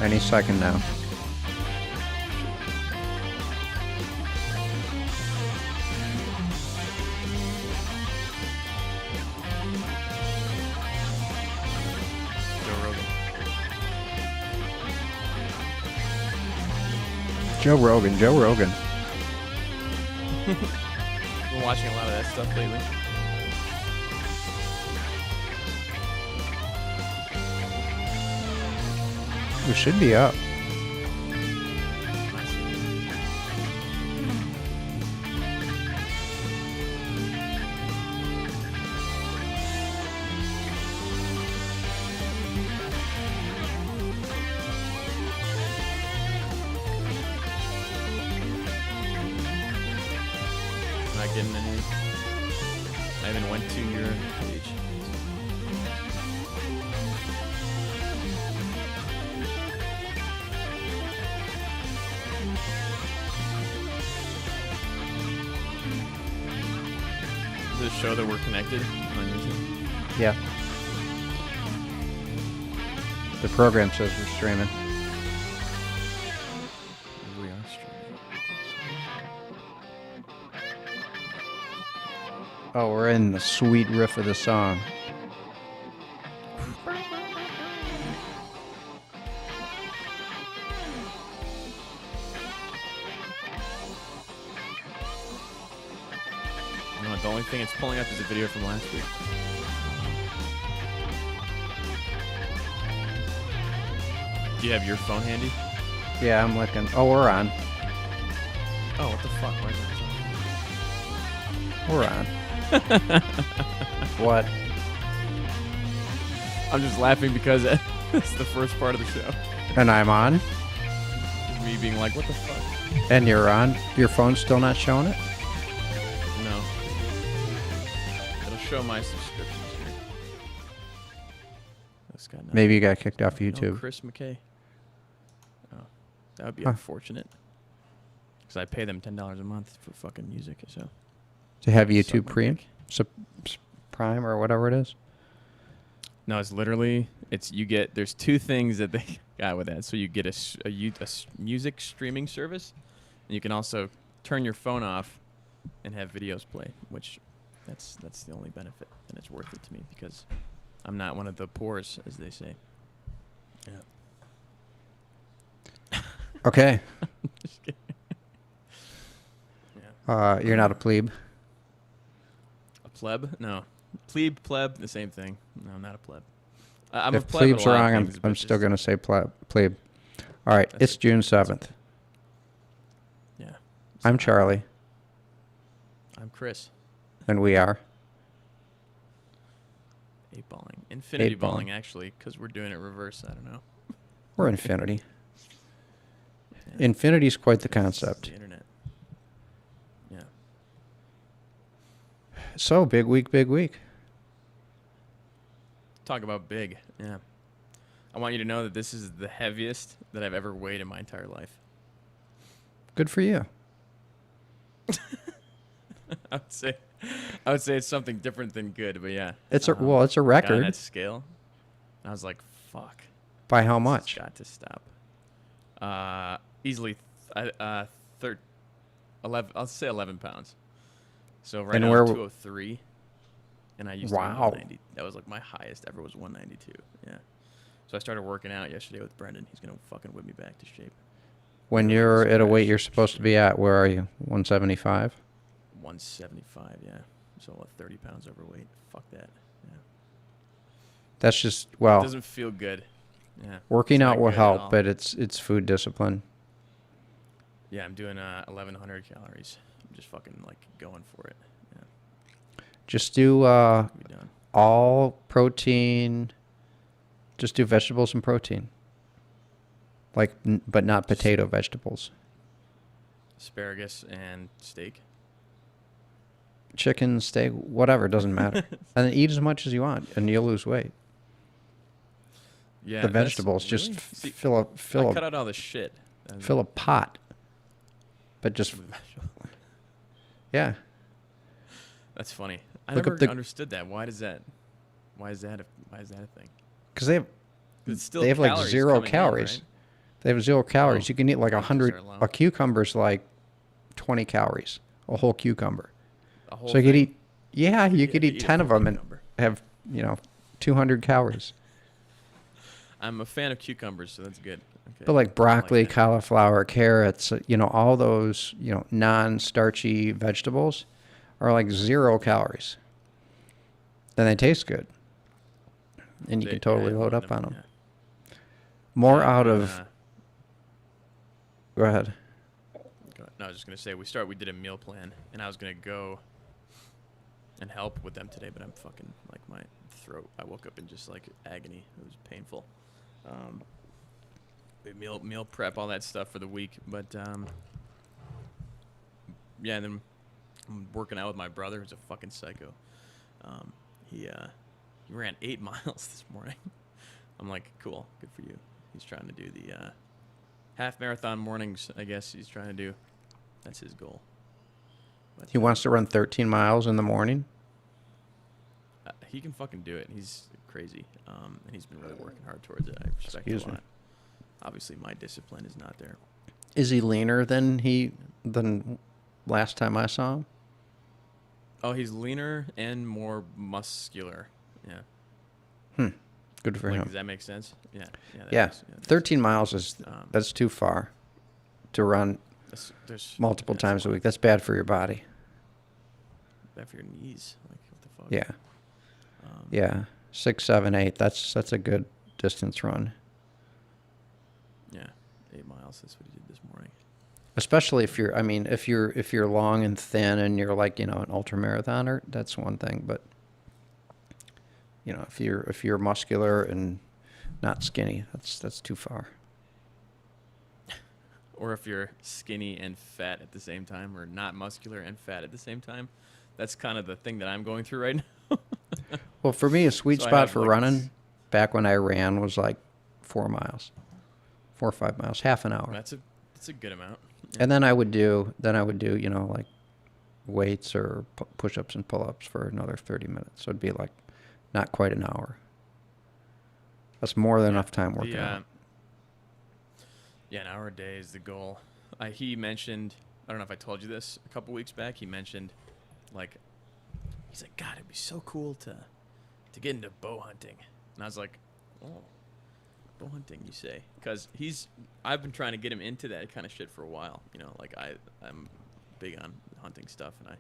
Any second now. Joe Rogan. Been watching a lot of that stuff lately. We should be up. Not getting any. I even went to your page. Does it show that we're connected on YouTube? Yeah. The program says we're streaming. We are streaming. Oh, we're in the sweet riff of the song. No, the only thing it's pulling up is a video from last week. Do you have your phone handy? Yeah, I'm looking. Oh, we're on. Oh, what the fuck? Why is We're on. What? I'm just laughing because it's the first part of the show. And I'm on? Just me being like, what the fuck? And you're on? Your phone's still not showing it? No. It'll show my subscriptions here. That's got nothing. Maybe you got kicked off No, YouTube. Chris McKay. Oh, that would be Huh. unfortunate. Because I pay them $10 a month for fucking music, so. To have Suck YouTube my Premium? dick. Prime or whatever it is? No, it's literally, there's two things that they got with that. So you get a music streaming service, and you can also turn your phone off and have videos play, which that's the only benefit, and it's worth it to me because I'm not one of the poors, as they say. Yeah. Okay. Just kidding. Yeah. You're not a plebe? A pleb? No. Plebe, the same thing. No, I'm not a pleb. I'm If a pleb. plebe's wrong, I'm still going to say plebe. All right, That's it's June 7th. Yeah. I'm Charlie, I'm Chris. and we are. Eight balling. Infinity Eight balling. balling, actually, because we're doing it reverse. I don't know. We're Infinity. Yeah. Infinity's quite the It's concept. The internet. Yeah. So, big week. Talk about big. Yeah. I want you to know that this is the heaviest that I've ever weighed in my entire life. Good for you. I would say it's something different than good, but yeah. It's a got on record. that scale. I was like, fuck. By how This much? has got to stop. Easily 11, I'll say 11 pounds. So right And now where I'm w- 203. And I used Wow. to be 190. That was like my highest ever was 192. Yeah. So I started working out yesterday with Brendan. He's going to fucking whip me back to shape. When Really you're at a weight smash. you're supposed to be at, where are you? 175? 175, yeah. So what, 30 pounds overweight. Fuck that. Yeah. That's just, It well, doesn't feel good. Yeah. working It's out not will good at all. help, but it's food discipline. Yeah, I'm doing 1,100 calories. I'm just fucking like going for it. Yeah. Just do Be done. all protein. Just do vegetables and protein. Like, but not potato vegetables. Asparagus and steak. Chicken, steak, whatever, doesn't matter. And then eat as much as you want, and you'll lose weight. Yeah. The that's- vegetables, just really? See, fill I cut a out all the shit. fill a pot. But just yeah, That's funny. I Look up never the- understood that. Why is that a thing? because they have It's still like calories 0 coming in, calories. right? They have 0 calories. You can eat like Because 100. they're low. A cucumber's like 20 calories. A whole cucumber. A whole So you could thing? eat. Yeah, you could Yeah, eat 10 a of full them and cucumber. have 200 calories. I'm a fan of cucumbers, so that's good. Okay. But like broccoli, that. cauliflower, carrots, all those, non-starchy vegetables are like 0 calories. Then they taste good. And you They- can totally yeah, load one up on them. yeah. More Yeah, out when, of. Go ahead. No, I was just gonna say we did a meal plan, and I was gonna go and help with them today, but I'm fucking like my throat. I woke up in just like agony. It was painful. We meal prep, all that stuff for the week, but yeah. And then I'm working out with my brother, who's a fucking psycho. He ran 8 miles this morning. I'm like, cool, good for you. He's trying to do the half marathon mornings, I guess he's trying to do. That's his goal. But, He wants to run 13 miles in the morning. he can fucking do it. He's crazy, and he's been really working hard towards it. I respect Excuse it a me. lot. Obviously, my discipline is not there. Is he leaner than last time I saw him? Oh, he's leaner and more muscular. Yeah. Good for Like, him. does that make sense? Yeah. That Yeah, makes- that makes 13 miles is sense. that's too far to run There's multiple that's times a lot. week. That's bad for your body. Bad for your knees. Like, what the fuck? Yeah, Um, yeah. 6, 7, 8. That's a good distance run. Yeah. 8 miles. That's what he did this morning. Especially if you're long and thin and you're like an ultra marathoner, that's one thing. But if you're muscular and not skinny, that's too far. Or if you're skinny and fat at the same time, or not muscular and fat at the same time. That's kind of the thing that I'm going through right now. Well, for me, a sweet So I spot have, for like, running back when I ran was like 4 miles, 4 or 5 miles, half an hour. That's a good amount. Yeah. And then I would do like weights or push-ups and pull-ups for another 30 minutes. So it'd be like not quite an hour. That's more than enough time working out. Yeah, an hour a day is the goal. He mentioned, I don't know if I told you this a couple weeks back. He mentioned, like, he's like, God, it'd be so cool to get into bow hunting. And I was like, oh, bow hunting, you say? Because I've been trying to get him into that kind of shit for a while. Like I'm big on hunting stuff, and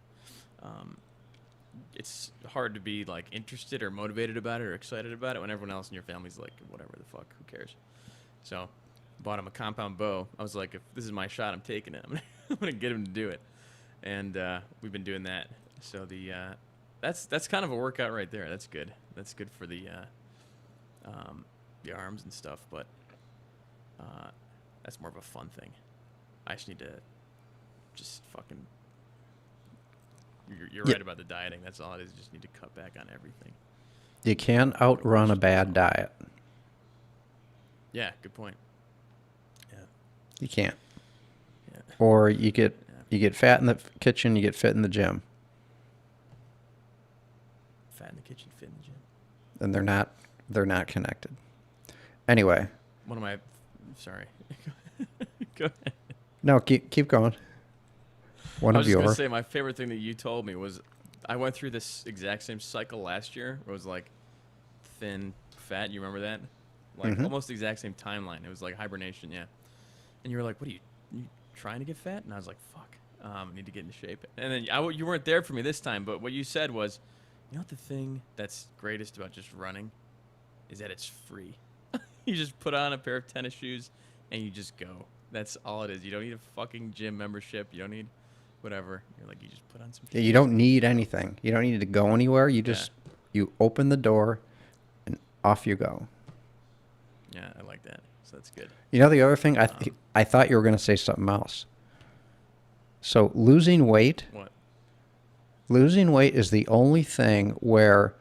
it's hard to be like interested or motivated about it or excited about it when everyone else in your family's like, whatever the fuck, who cares? So bought him a compound bow. I was like, if this is my shot, I'm taking it. I'm gonna get him to do it, and we've been doing that. So that's kind of a workout right there. That's good. That's good for the arms and stuff. But that's more of a fun thing. I just need to just fucking. You're Yeah. right about the dieting. That's all it is. You just need to cut back on everything. You can't outrun a bad diet. Yeah, good point. Yeah. You can't. Yeah. Or you get fat in the kitchen, you get fit in the gym, Fat in the kitchen, fit in the gym. and they're not connected. Anyway, One of my. Sorry. Go ahead. no, keep going. One I of was just your gonna say my favorite thing that you told me was I went through this exact same cycle last year. Where it was like thin, fat. You remember that? Like Mhm. almost the exact same timeline. It was like hibernation, yeah. And you were like, "What are you trying to get fat?" And I was like, "Fuck, I need to get into shape." And then you weren't there for me this time, but what you said was, "You know what the thing that's greatest about just running is that it's free. You just put on a pair of tennis shoes and you just go. That's all it is. You don't need a fucking gym membership. You don't need whatever. You're like, you just put on some shoes. You don't need anything. You don't need to go anywhere. You just you open the door and off you go. Yeah, I like that. So that's good. The other thing, I thought you were going to say something else. So losing weight What? is the only thing where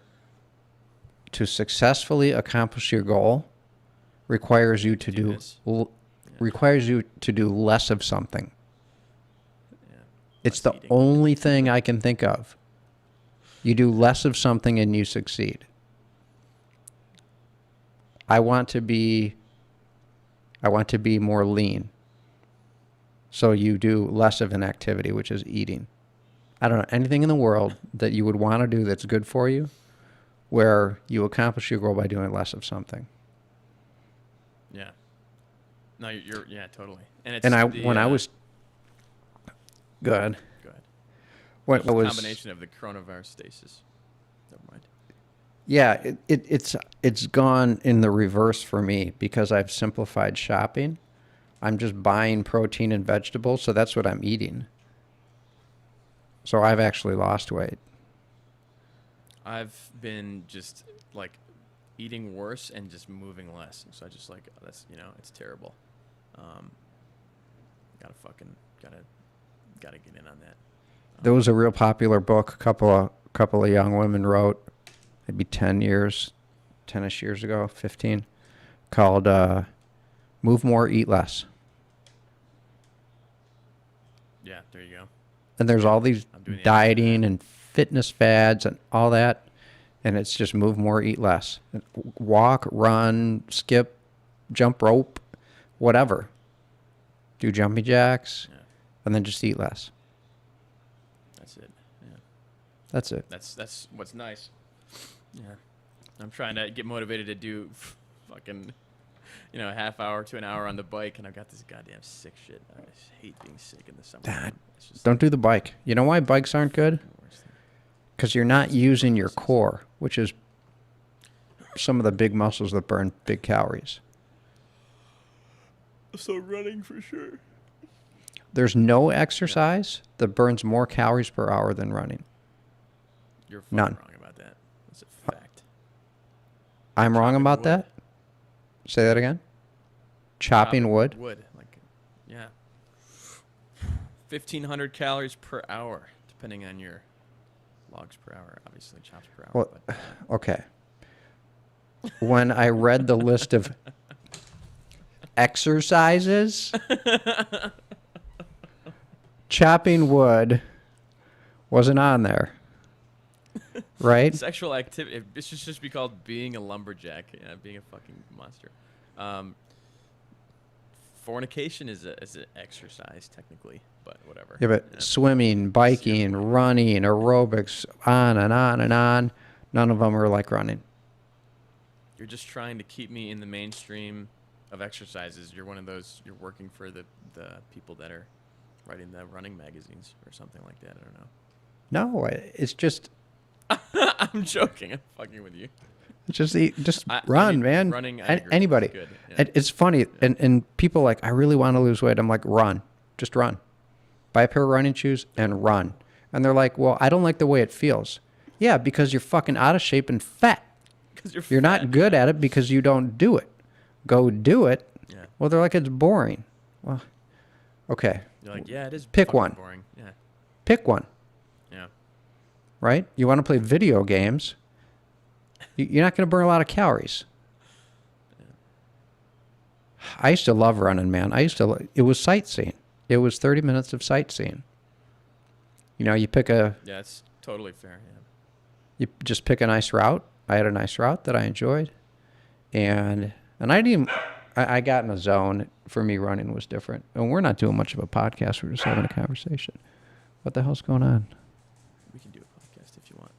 to successfully accomplish your goal requires you to Do do this. requires you to do less of something. Yeah. It's Less the eating. only thing I can think of. You do less of something and you succeed. I want to be I want to be more lean. So you do less of an activity, which is eating. I don't know, anything in the world that you would want to do that's good for you, where you accomplish your goal by doing less of something. Yeah. No, you're yeah, totally. And it's And the, I was good. go ahead. When It's I a was combination of the coronavirus stasis. Never mind. Yeah, it's gone in the reverse for me because I've simplified shopping. I'm just buying protein and vegetables, so that's what I'm eating. So I've actually lost weight. I've been just like eating worse and just moving less. So I just like that's it's terrible. Gotta get in on that. There was a real popular book a couple of young women wrote, maybe 10-ish years ago, 15, called Move More, Eat Less. Yeah, there you go. And there's all these I'm doing the dieting and fitness fads and all that, and it's just move more, eat less. Walk, run, skip, jump rope, whatever. Do jumping jacks, Yeah, and then just eat less. that's it. Yeah, That's it. that's what's nice. Yeah, I'm trying to get motivated to do fucking a half hour to an hour on the bike, and I've got this goddamn sick shit. I just hate being sick in the summer. It's just Don't do the bike. You know why bikes aren't good? the worst thing. Because you're not using your core, which is some of the big muscles that burn big calories. So running for sure. There's no exercise that burns more calories per hour than running. You're fucking None. wrong about that. That's a fact. I'm wrong Chopping about wood. that? Say that again? Chopping wood? Wood, like, yeah. 1,500 calories per hour, depending on your logs per hour, obviously chops per hour. Well, but okay. When I read the list of exercises, chopping wood wasn't on there. Right? sexual activity, it should just be called being a lumberjack, being a fucking monster. Fornication is an exercise, technically, but whatever. Yeah, but swimming, biking, running, aerobics, on and on and on. None of them are like running. You're just trying to keep me in the mainstream of exercises. You're one of those. You're working for the people that are writing the running magazines or something like that. I don't know. No, it's just I'm joking. I'm fucking with you. run, mean, man. running, I agree, is Anybody. good, yeah. And it's funny, and people like, I really want to lose weight. I'm like, run. Just run. Buy a pair of running shoes and run. And they're like, well, I don't like the way it feels. Yeah, because you're fucking out of shape and fat. Because You're not good at it because you don't do it. Go do it. Yeah. Well, they're like, it's boring. Well, okay. You're like, yeah, it is. Pick fucking one. Boring. Yeah. Pick one, Yeah. right? You want to play video games. You're not going to burn a lot of calories. I used to love running, man. It was sightseeing. It was 30 minutes of sightseeing. You pick Yeah, it's totally fair. Yeah. you just pick a nice route. I had a nice route that I enjoyed. And I didn't even, I got in a zone. For me, running was different. And we're not doing much of a podcast. We're just having a conversation. What the hell's going on? We can do a podcast if you want.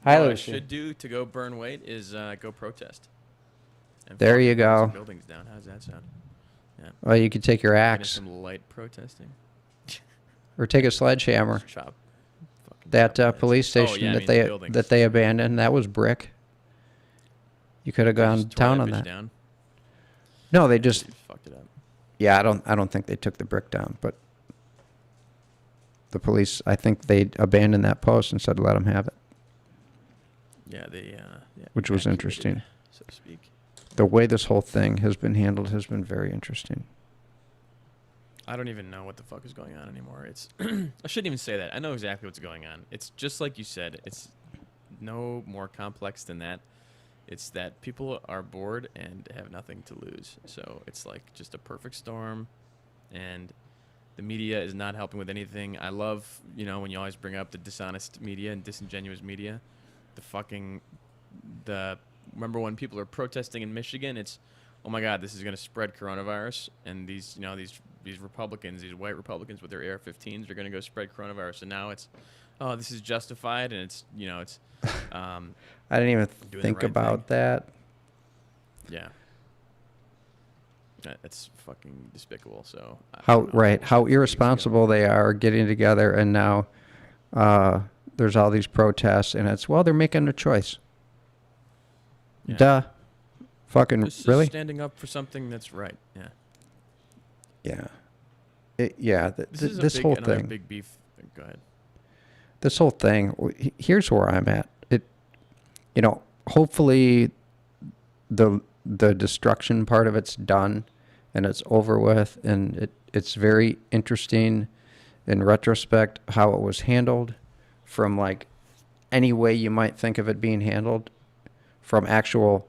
Hi, What I Lucy. should do to go burn weight is go protest. And There fucking you burn go. some buildings down. How's that sound? Yeah. Well, you could take your Get in axe some light protesting. or take a sledgehammer. Just chop. Fucking That chop heads. police Oh, station yeah, I that mean, they the buildings. that they abandoned, that was brick. You could have They gone just tore down that on bitch that. Down. No, they just They fucked it up. yeah. I don't think they took the brick down, but the police. I think they abandoned that post and said let them have it, Yeah, they. Yeah, which was evacuated, interesting. so to speak. The way this whole thing has been handled has been very interesting. I don't even know what the fuck is going on anymore. It's I shouldn't even say that. I know exactly what's going on. It's just like you said. It's no more complex than that. It's that people are bored and have nothing to lose. So it's like just a perfect storm, and the media is not helping with anything. I love, when you always bring up the dishonest media and disingenuous media. Remember when people are protesting in Michigan? It's oh my God, this is going to spread coronavirus, and these Republicans, these white Republicans with their AR-15s are going to go spread coronavirus, and now it's, oh, this is justified, and it's I didn't even think about that. Yeah. It's fucking despicable. So how irresponsible they are getting together, and now there's all these protests, and it's, well, they're making a choice. Yeah. Duh. Fucking this really? Is standing up for something that's right. Yeah. Yeah. This whole thing. Big beef. Go ahead. This whole thing. Here's where I'm at. Hopefully, the destruction part of it's done, and it's over with, and it's very interesting in retrospect how it was handled, from like any way you might think of it being handled, from actual,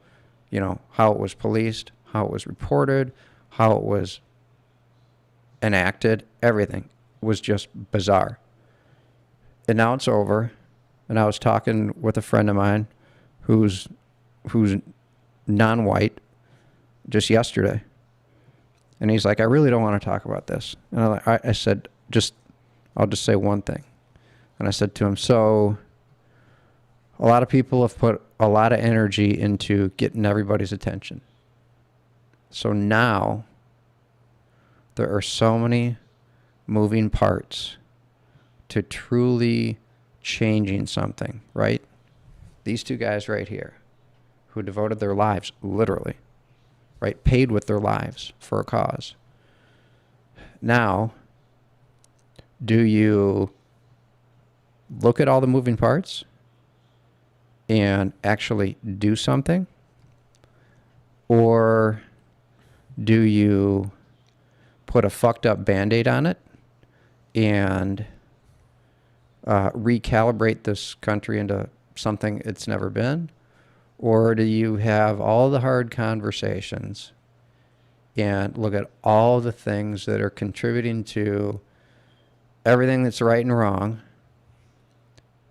how it was policed, how it was reported, how it was enacted. Everything was just bizarre. And now it's over. And I was talking with a friend of mine who's non-white just yesterday. And he's like, I really don't want to talk about this. And I said, I'll just say one thing. And I said to him, so a lot of people have put a lot of energy into getting everybody's attention. So now there are so many moving parts to truly changing something, right? These two guys right here who devoted their lives, literally, right, paid with their lives for a cause. Now, do you look at all the moving parts and actually do something? Or do you put a fucked up Band-Aid on it and recalibrate this country into something it's never been? Or do you have all the hard conversations and look at all the things that are contributing to everything that's right and wrong,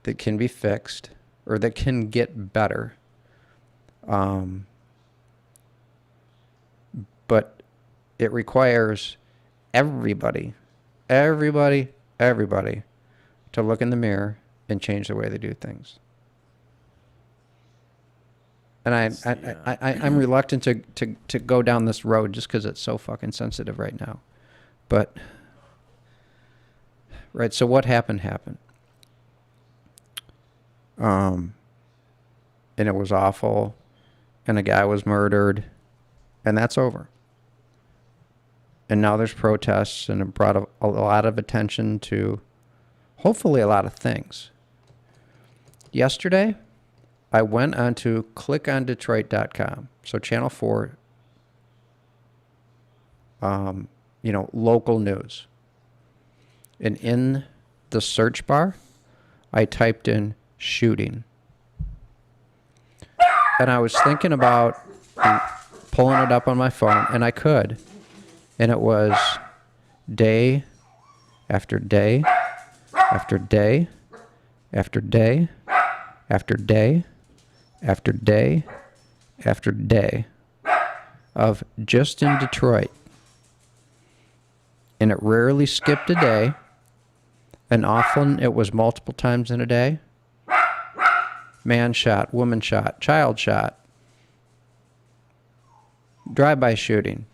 that can be fixed or that can get better? But it requires everybody to look in the mirror and change the way they do things. And I'm reluctant to go down this road just because it's so fucking sensitive right now. But, right, so what happened. And it was awful. And a guy was murdered. And that's over. And now there's protests, and it brought a lot of attention to, hopefully, a lot of things. Yesterday, I went on to clickondetroit.com. So Channel 4, local news. And in the search bar, I typed in shooting. And I was thinking about pulling it up on my phone, and I could. And it was day after day after day after day after day after day after day of just in Detroit. And it rarely skipped a day, and often it was multiple times in a day. Man shot, woman shot, child shot, drive-by shooting,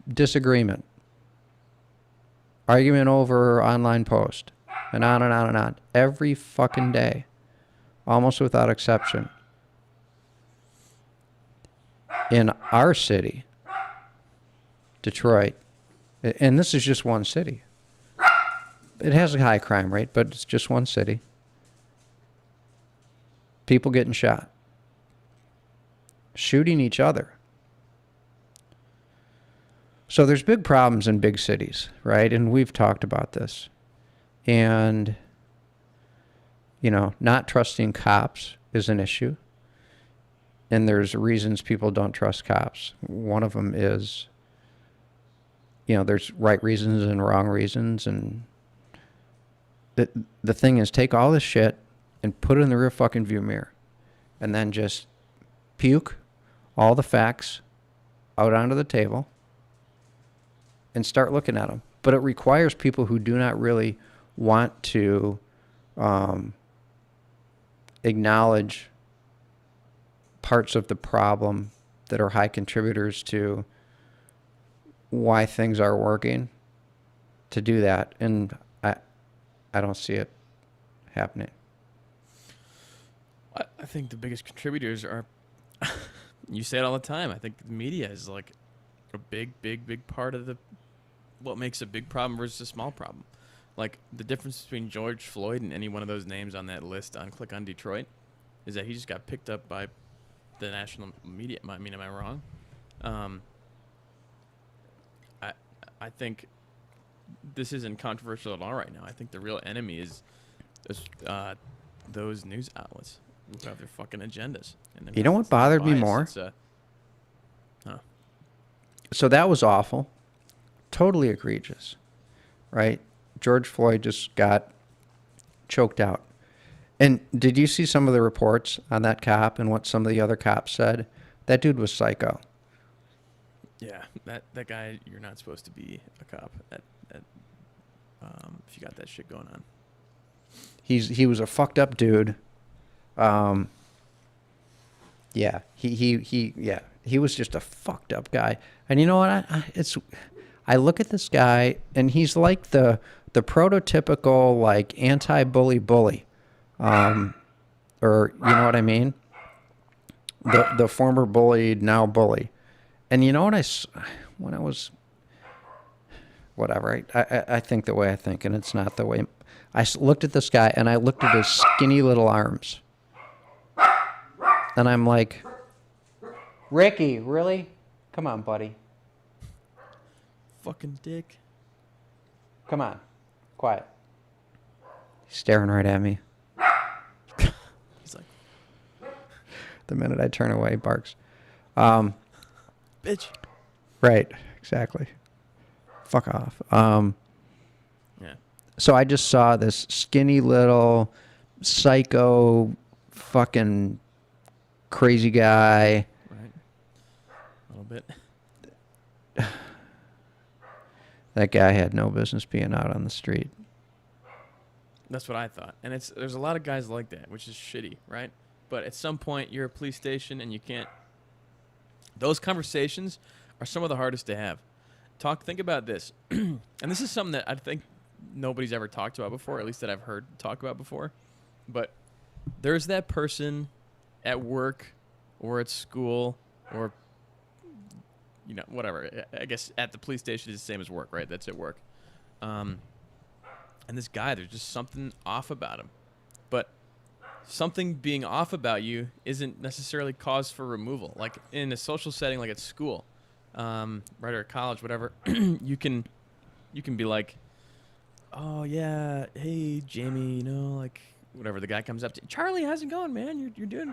disagreement, argument over online post, and on and on and on. Every fucking day, almost without exception. In our city, Detroit, and this is just one city. It has a high crime rate, but it's just one city. People getting shot, shooting each other. So there's big problems in big cities, right? And we've talked about this. And, not trusting cops is an issue. And there's reasons people don't trust cops. One of them is, there's right reasons and wrong reasons. And the thing is, take all this shit and put it in the rear fucking view mirror. And then just puke all the facts out onto the table and start looking at them. But it requires people who do not really want to acknowledge parts of the problem that are high contributors to why things are working to do that. And I don't see it happening. I think the biggest contributors are, you say it all the time, I think the media is like a big part of what makes a big problem versus a small problem. Like, the difference between George Floyd and any one of those names on that list on Click on Detroit is that he just got picked up by the national media. I mean, am I wrong? I think this isn't controversial at all right now. I think the real enemy is those news outlets who have their fucking agendas. And You know what bothered me more? So that was awful. Totally egregious, right? George Floyd just got choked out. And did you see some of the reports on that cop and what some of the other cops said? That dude was psycho. Yeah, that guy, you're not supposed to be a cop if you got that shit going on. He was a fucked up dude. Yeah, he was just a fucked up guy. And you know what? I look at this guy and he's like the prototypical like anti-bully bully. Or you know what I mean? The former bullied, now bully. And you know what when I was, whatever, I think the way I think, and it's not the way. I looked at this guy, and I looked at his skinny little arms. And I'm like, Ricky, really? Come on, buddy. Fucking dick. Come on. Quiet. He's staring right at me. He's like, the minute I turn away, barks. Bitch. Right, exactly. Fuck off. Yeah. So I just saw this skinny little psycho fucking crazy guy. Right. A little bit. That guy had no business being out on the street. That's what I thought. And there's a lot of guys like that, which is shitty, right? But at some point, you're a police station and you can't. Those conversations are some of the hardest to have. Think about this. And this is something that I think nobody's ever talked about before, at least that I've heard talk about before. But there's that person at work or at school or, you know, whatever. I guess at the police station is the same as work, right? That's at work. And this guy, there's just something off about him. But something being off about you isn't necessarily cause for removal. Like in a social setting, like at school, right, or at college, whatever, you can be like, oh yeah, hey Jamie, you know, like whatever. The guy comes up to you, Charlie, how's it going, man? You're doing,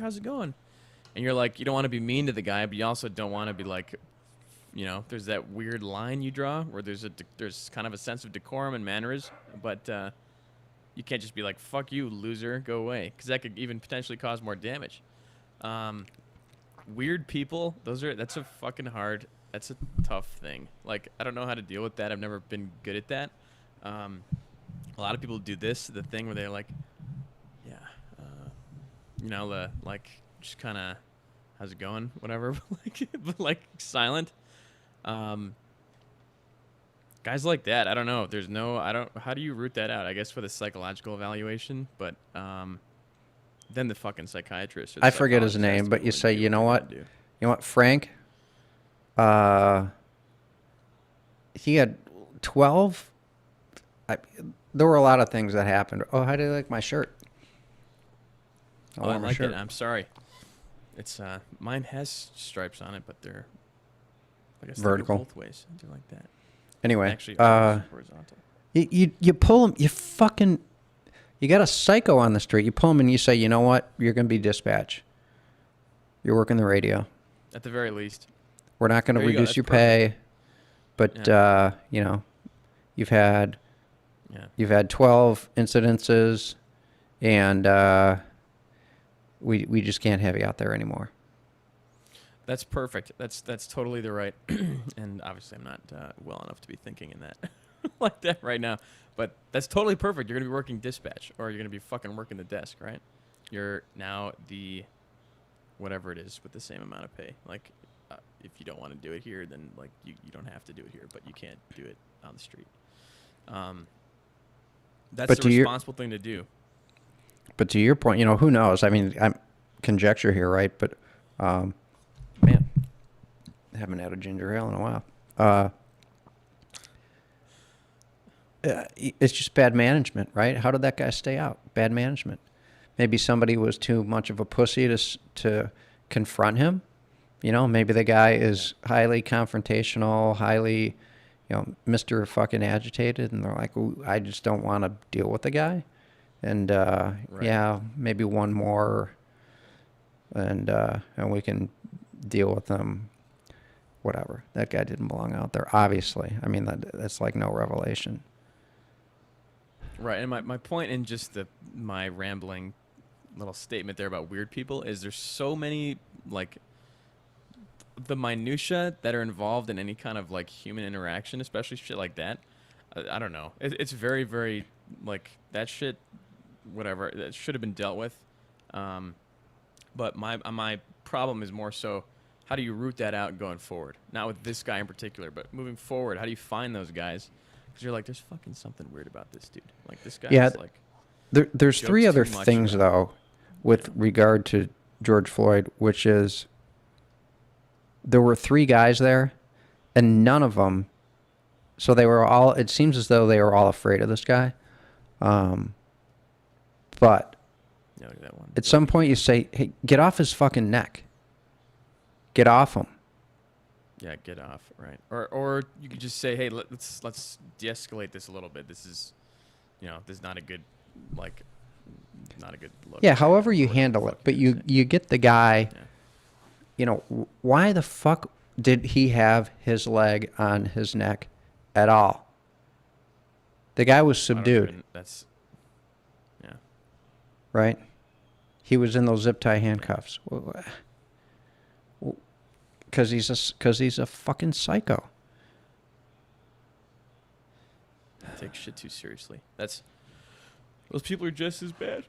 how's it going? And you're like, you don't want to be mean to the guy, but you also don't want to be like, you know, there's that weird line you draw where there's kind of a sense of decorum and manners, but you can't just be like, fuck you, loser, go away, because that could even potentially cause more damage. Weird people, that's a fucking hard, that's a tough thing. Like, I don't know how to deal with that. I've never been good at that. A lot of people do the thing where they're like, yeah, you know, like, just kind of, how's it going, whatever, but like silent. Guys like that, I don't know. How do you root that out? I guess with a psychological evaluation, but then the fucking psychiatrist. Or the I forget his name, but you say, you know what? You know what, Frank? He had 12. There were a lot of things that happened. Oh, how do you like my shirt? Oh, I like it. I'm sorry. It's mine has stripes on it, but they're, I guess, vertical both ways. They're like that. Anyway, actually, horizontal. You pull him. You got a psycho on the street. You pull him and you say, you know what? You're going to be dispatch. You're working the radio. At the very least. We're not going to reduce your pay, but Yeah. you know, you've had 12 incidences, and we just can't have you out there anymore. That's perfect. That's totally the right. And obviously, I'm not well enough to be thinking in that like that right now. But that's totally perfect. You're gonna be working dispatch, or you're gonna be fucking working the desk, right? You're now the whatever it is with the same amount of pay. Like, if you don't want to do it here, then like you don't have to do it here, but you can't do it on the street. That's But the responsible thing to do. But to your point, who knows? I mean, I'm conjecture here, right? But, man, I haven't had a ginger ale in a while. It's just bad management, right? How did that guy stay out? Bad management. Maybe somebody was too much of a pussy to confront him. Maybe the guy is highly confrontational, highly, Mr. fucking agitated, and they're like, "Ooh, I just don't want to deal with the guy." And Right. yeah, maybe one more, and we can deal with them. Whatever. That guy didn't belong out there, obviously. I mean, that's like no revelation. Right, and my point in just my rambling little statement there about weird people is there's so many, like, the minutia that are involved in any kind of like human interaction, especially shit like that. I don't know. It's very, very, like, that shit, whatever, that should have been dealt with. But my problem is more so, how do you root that out going forward? Not with this guy in particular, but moving forward, how do you find those guys? Because you're like, there's fucking something weird about this dude. Like, this guy is like... There's three other too much things, about though, with regard to George Floyd, which is there were 3 guys there, and none of them... So they were all... It seems as though they were all afraid of this guy. But Yeah, look at that one. at some point you say, hey, get off his fucking neck. Get off him. Yeah, get off, right? Or you could just say, hey, let's de-escalate this a little bit. This is, this is not a good, like, not a good look. Yeah, however you Or whatever handle the it. fuck But you're you, saying. you get the guy, Yeah. Why the fuck did he have his leg on his neck at all? The guy was I don't subdued, even- that's, yeah. right? He was in those zip tie handcuffs. Because he's a fucking psycho. Take shit too seriously. Those people are just as bad.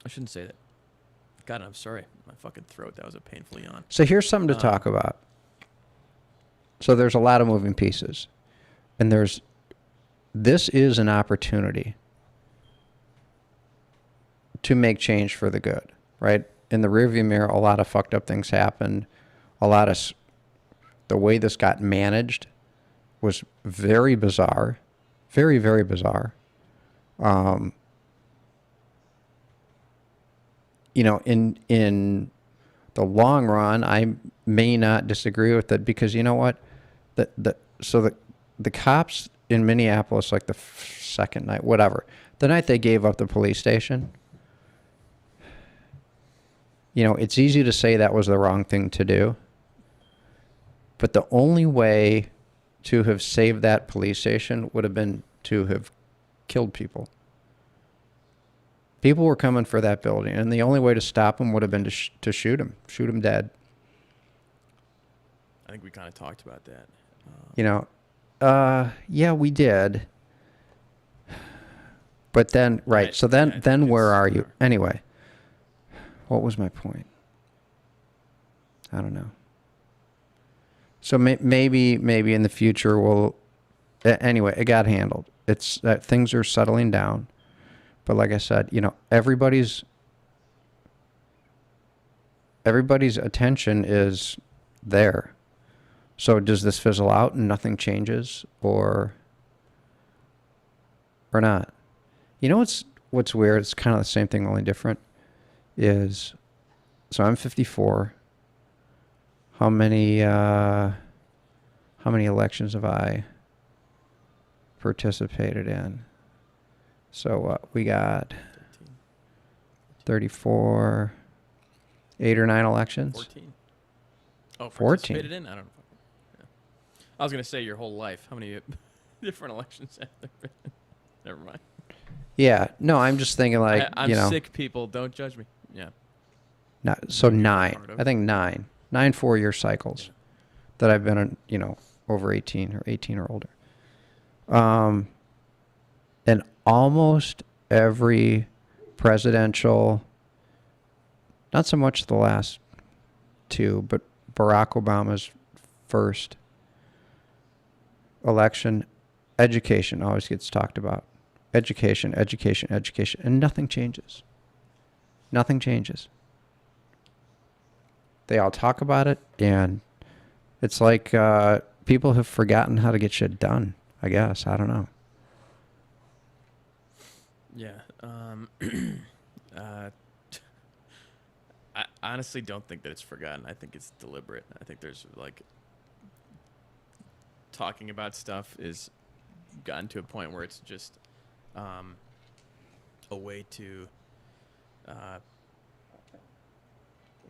I shouldn't say that. God, I'm sorry. My fucking throat. That was a painful yawn. So here's something to talk about. So there's a lot of moving pieces. And this is an opportunity to make change for the good, right? In the rearview mirror, a lot of fucked up things happened. The way this got managed was very bizarre. Very, very bizarre. In the long run, I may not disagree with it because you know what? The cops in Minneapolis, like the second night, whatever, the night they gave up the police station, it's easy to say that was the wrong thing to do. But the only way to have saved that police station would have been to have killed people. People were coming for that building, and the only way to stop them would have been to shoot them dead. I think we kind of talked about that. Yeah, we did. But then, right, Right, so yeah, I then think where it's are you? similar. Anyway, what was my point? I don't know. So maybe in the future anyway, it got handled. It's that things are settling down. But like I said, everybody's attention is there. So does this fizzle out and nothing changes or not? What's weird? It's kind of the same thing, only different. So I'm 54. How many elections have I participated in? So we got 13, 34, 8 or 9 elections. 14. Oh, 14. participated in? I don't know. Yeah. I was going to say your whole life. How many different elections have there been? Never mind. Yeah, no, I'm just thinking like, I'm sick, people. Don't judge me. Yeah. So Maybe nine. part of. I think nine 4-year cycles that I've been over 18 or older. And almost every presidential, not so much the last two, but Barack Obama's first election, education always gets talked about. Education, education, education, and nothing changes. Nothing changes. They all talk about it, and it's like people have forgotten how to get shit done, I guess. I don't know. Yeah. I honestly don't think that it's forgotten. I think it's deliberate. I think there's like talking about stuff is gotten to a point where it's just a way to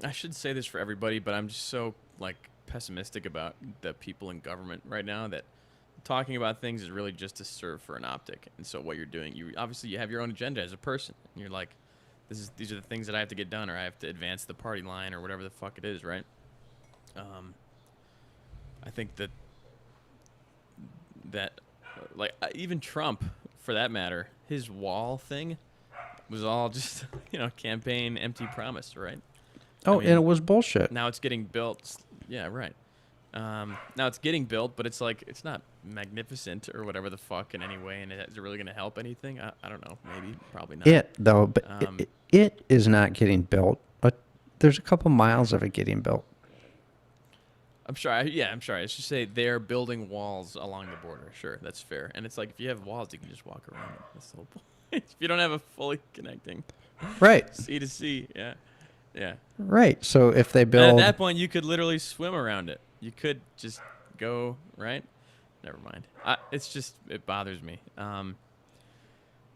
I should say this for everybody, but I'm just so like pessimistic about the people in government right now that talking about things is really just to serve for an optic. And so what you're doing, you obviously you have your own agenda as a person. And you're like, these are the things that I have to get done, or I have to advance the party line, or whatever the fuck it is, right? I think that like even Trump, for that matter, his wall thing was all just campaign empty promise, right? Oh, and it was bullshit. Now it's getting built. Yeah, right. Now it's getting built, but it's like it's not magnificent or whatever the fuck in any way, and is it really going to help anything? I don't know. Maybe, probably not. It is not getting built. But there's a couple miles of it getting built. I'm sorry. I should say they're building walls along the border. Sure, that's fair. And it's like if you have walls, you can just walk around it. That's the whole point. If you don't have a fully connecting, right, sea to sea, yeah. Right. So if they build, and at that point, you could literally swim around it. You could just go right. Never mind. It bothers me. And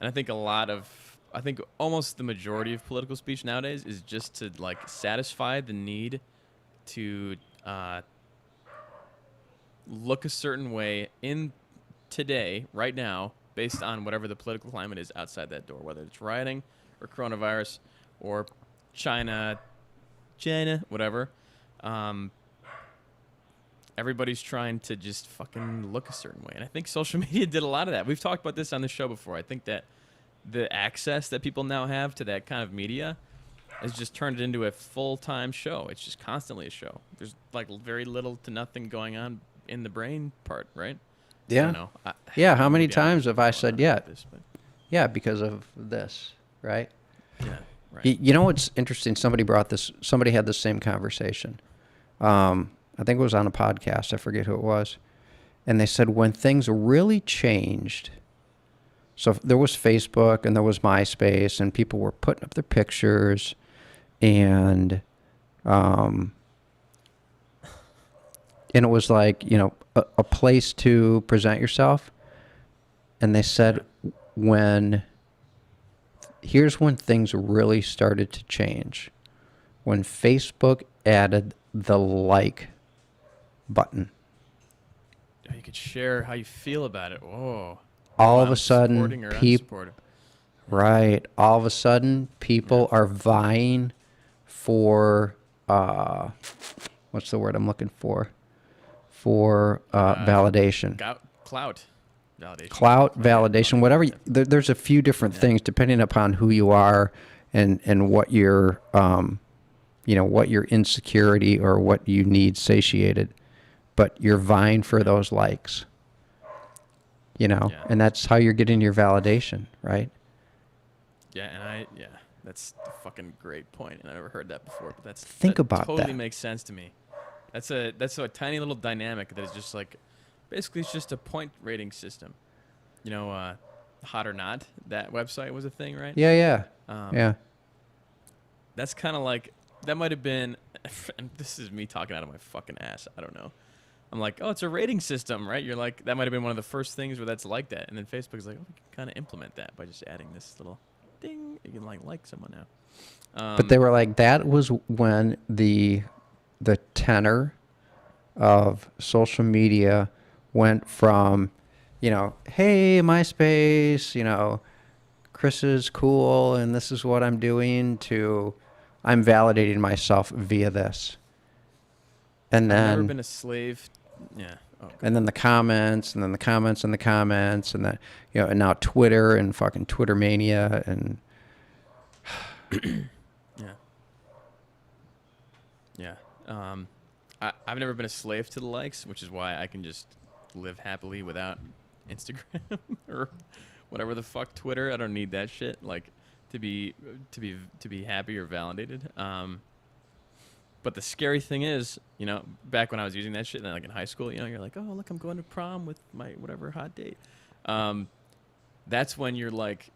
I think almost the majority of political speech nowadays is just to like satisfy the need to look a certain way in today, right now, based on whatever the political climate is outside that door, whether it's rioting or coronavirus or China, whatever. Everybody's trying to just fucking look a certain way. And I think social media did a lot of that. We've talked about this on the show before. I think that the access that people now have to that kind of media has just turned it into a full-time show. It's just constantly a show. There's like very little to nothing going on in the brain part, right? Yeah. I don't know. Yeah. How many times have I said, this, yeah, because of this, right? Yeah. Right. You know what's interesting? Somebody had the same conversation. I think it was on a podcast. I forget who it was. And they said when things really changed, so there was Facebook and there was MySpace and people were putting up their pictures and it was like, a place to present yourself. And they said here's when things really started to change. When Facebook added the like button. You could share how you feel about it. Whoa. All of a sudden, people. Right. All of a sudden, people are vying for, what's the word I'm looking for? For validation. Clout. Validation. Clout, validation, whatever. There's a few different things depending upon who you are and what your, what your insecurity or what you need satiated. But you're vying for those likes, and that's how you're getting your validation, right? Yeah, that's a fucking great point, and I never heard that before. But Think about totally that. Makes sense to me. That's a tiny little dynamic that is just like, basically it's just a point rating system. Hot or Not, that website was a thing, right? Yeah. Yeah. That's kind of like, that might have been, and this is me talking out of my fucking ass, I don't know. I'm like, oh, it's a rating system, right? You're like, that might have been one of the first things where that's like that. And then Facebook's like, oh, we can kind of implement that by just adding this little ding. You can like someone now. But they were like, that was when the tenor of social media went from, hey, MySpace, Chris is cool and this is what I'm doing, to I'm validating myself via this. And I've never then been a slave. Yeah. Oh, good. and then the comments, and then the comments and the comments, and then, and now Twitter and fucking Twitter mania and Yeah. Yeah. I've never been a slave to the likes, which is why I can just live happily without Instagram or whatever the fuck Twitter. I don't need that shit like to be happy or validated. But the scary thing is, back when I was using that shit, like in high school, you're like, oh look, I'm going to prom with my whatever hot date. That's when you're like,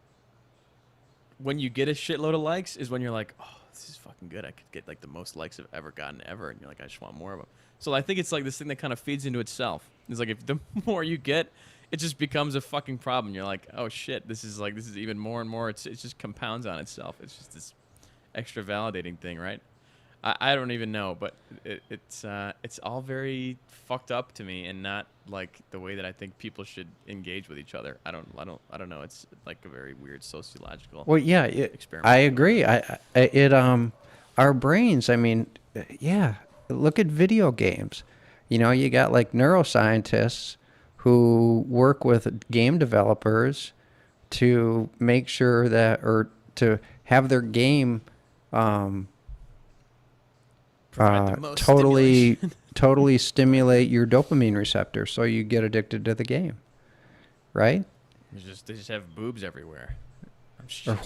when you get a shitload of likes is when you're like, oh, this is fucking good. I could get like the most likes I've ever gotten ever. And you're like, I just want more of them. So I think it's like this thing that kind of feeds into itself. It's like, if the more you get, it just becomes a fucking problem. You're like, oh shit, this is even more and more. It just compounds on itself. It's just this extra validating thing, right? I don't even know, but it's all very fucked up to me, and not like the way that I think people should engage with each other. I don't know. It's like a very weird sociological. well, yeah, experiment. I agree. Our brains. I mean, yeah. Look at video games. You got like neuroscientists who work with game developers to make sure that, or to have their game totally stimulate your dopamine receptor, so you get addicted to the game, right? They just have boobs everywhere. Or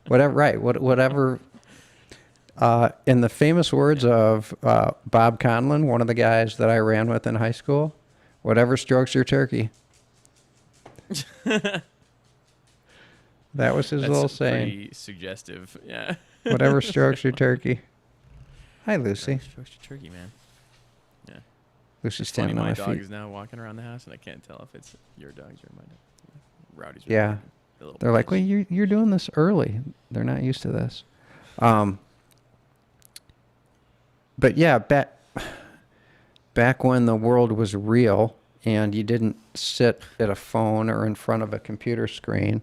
whatever, right? Whatever. In the famous words of Bob Conlon, one of the guys that I ran with in high school, whatever strokes your turkey. That was his little saying. Pretty suggestive, yeah. Whatever strokes your turkey. Hi, Lucy. Strokes your turkey, man. Yeah. Lucy's It's funny, standing on my my dog feet. is now walking around the house, and I can't tell if it's your dogs or my dog. Rowdy's. Yeah. They're like, well, you're doing this early. They're not used to this. But yeah, back when the world was real and you didn't sit at a phone or in front of a computer screen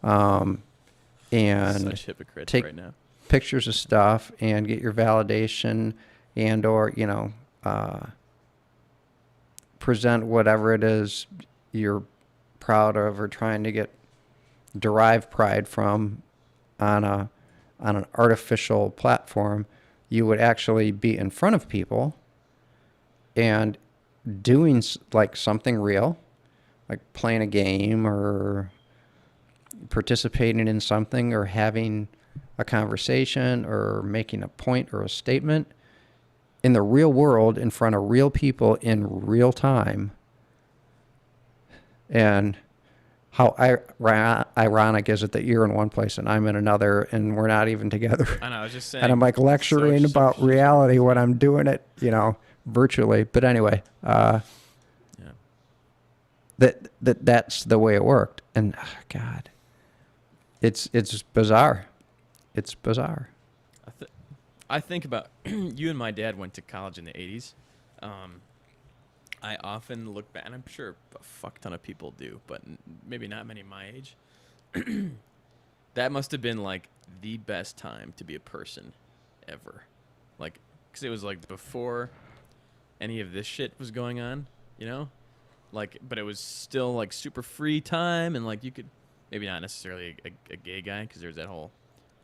and Such hypocrites take right now. pictures of stuff and get your validation and or present whatever it is you're proud of or trying to derive pride from on an artificial platform, you would actually be in front of people and doing like something real, like playing a game or participating in something or having a conversation or making a point or a statement in the real world in front of real people in real time. And how ironic is it that you're in one place and I'm in another and we're not even together? I know, I was just saying. And I'm like lecturing about reality when I'm doing it, virtually. But anyway, yeah. that's the way it worked. And God, it's bizarre. It's bizarre. I think about you and my dad went to college in the 80s. I often look back, and I'm sure a fuck ton of people do, but maybe not many my age. That must have been like the best time to be a person ever. Like, because it was like before any of this shit was going on, Like, but it was still like super free time, and like you could, maybe not necessarily a gay guy, because there's all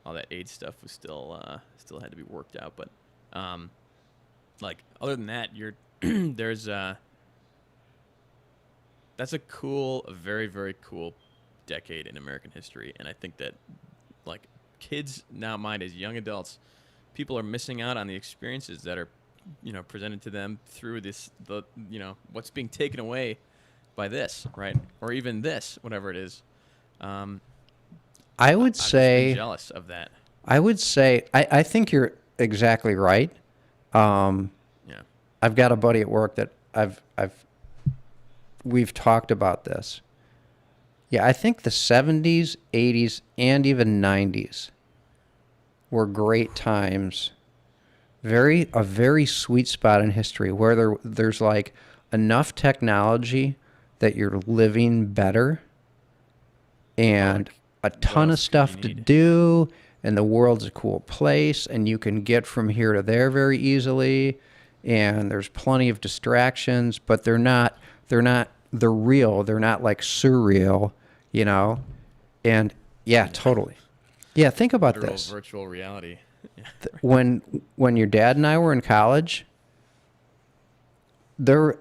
that AIDS stuff was still had to be worked out. But like other than that, that's a very, very cool decade in American history. And I think that like kids now, mind as young adults, people are missing out on the experiences that are, presented to them through what's being taken away by this, right? Or even this, whatever it is. I would say I'm jealous of that. I would say I think you're exactly right. Yeah. I've got a buddy at work that we've talked about this. Yeah, I think the 70s, 80s, and even 90s were great times. A very sweet spot in history where there's like enough technology that you're living better and a ton of stuff to do and the world's a cool place, and you can get from here to there very easily, and there's plenty of distractions, but they're real. They're not like surreal, you know? And yeah, totally. Yeah, think about Literal this. virtual reality. Yeah. When your dad and I were in college, the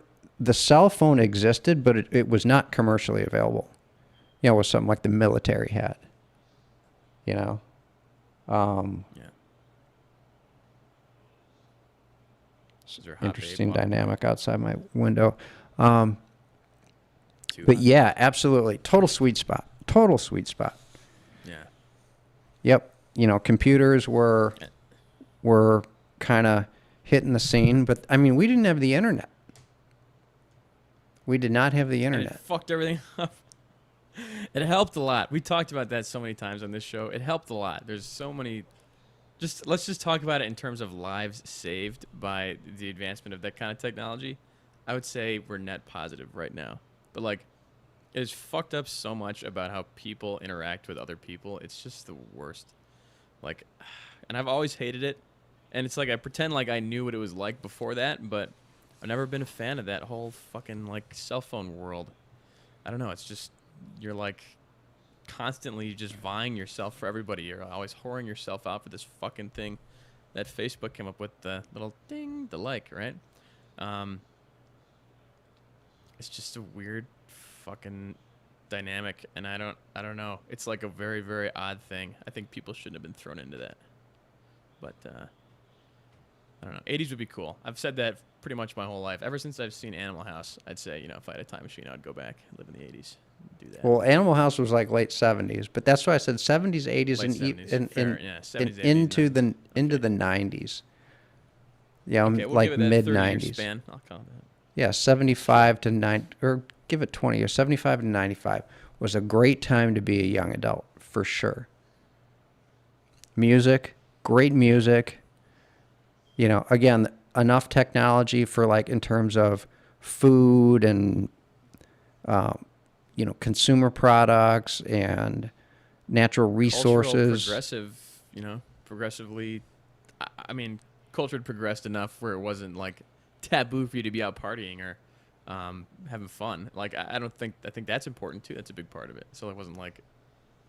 cell phone existed, but it was not commercially available. You know, it was something like the military had. You know? Yeah. Is there a hot Interesting babe walking by? dynamic outside my window. Too But hot? yeah, absolutely. Total sweet spot. Total sweet spot. Yeah. Yep. You know, computers were kind of hitting the scene, but I mean, we didn't have the internet. We did not have the And internet. it fucked everything up. It helped a lot. We talked about that so many times on this show. It helped a lot. There's so many. Let's just talk about it in terms of lives saved by the advancement of that kind of technology. I would say we're net positive right now. But like, it's fucked up so much about how people interact with other people. It's just the worst. Like, and I've always hated it. And it's like I pretend like I knew what it was like before that, but I've never been a fan of that whole fucking like cell phone world. I don't know. It's just you're like constantly just vying yourself for everybody. You're always whoring yourself out for this fucking thing that Facebook came up with, the little ding, the like, right? It's just a weird fucking dynamic, and I don't know. It's like a very, very odd thing. I think people shouldn't have been thrown into that. But I don't know. 80s would be cool. I've said that pretty much my whole life. Ever since I've seen Animal House, I'd say, you know, if I had a time machine, I'd go back and live in the 80s. Do that. Well, Animal House was like late 70s, but that's why I said 70s, 80s, Late 70s, fair, yeah, 70s, and 80s, into the 90s. Yeah, Okay, we'll like give it that mid 30-year 90s. span. I'll call it that. Yeah, 75 to 9, or give it 20 years. 75 to 95 was a great time to be a young adult, for sure. Music, great music. You know, again, enough technology for like in terms of food and, you know, consumer products and natural resources. Cultural, progressive, you know, progressively. I mean, culture had progressed enough where it wasn't like taboo for you to be out partying or having fun. Like, I think that's important too. That's a big part of it. So it wasn't like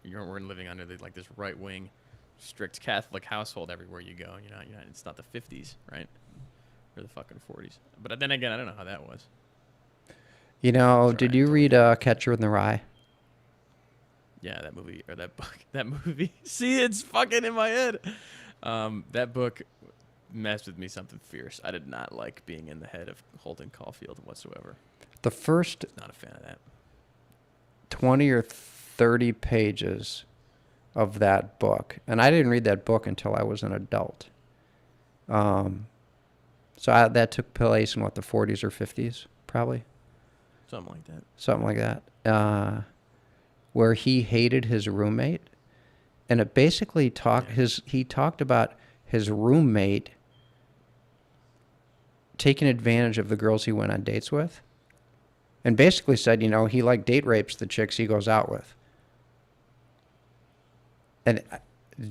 you weren't living under like this right wing, strict Catholic household everywhere you go. You know, it's not the 50s, right? Or the fucking 40s. But then again, I don't know how that was. You know, Sorry, did I you totally read Catcher in the Rye? Yeah, that movie or that book. That movie. See, it's fucking in my head. That book messed with me something fierce. I did not like being in the head of Holden Caulfield whatsoever. The first Not a fan of that. 20 or 30 pages of that book, and I didn't read that book until I was an adult. That took place in what, the 40s or 50s, probably? Something like that. Something like that. Where he hated his roommate, and it basically he talked about his roommate taking advantage of the girls he went on dates with, and basically said, you know, he like date rapes the chicks he goes out with. And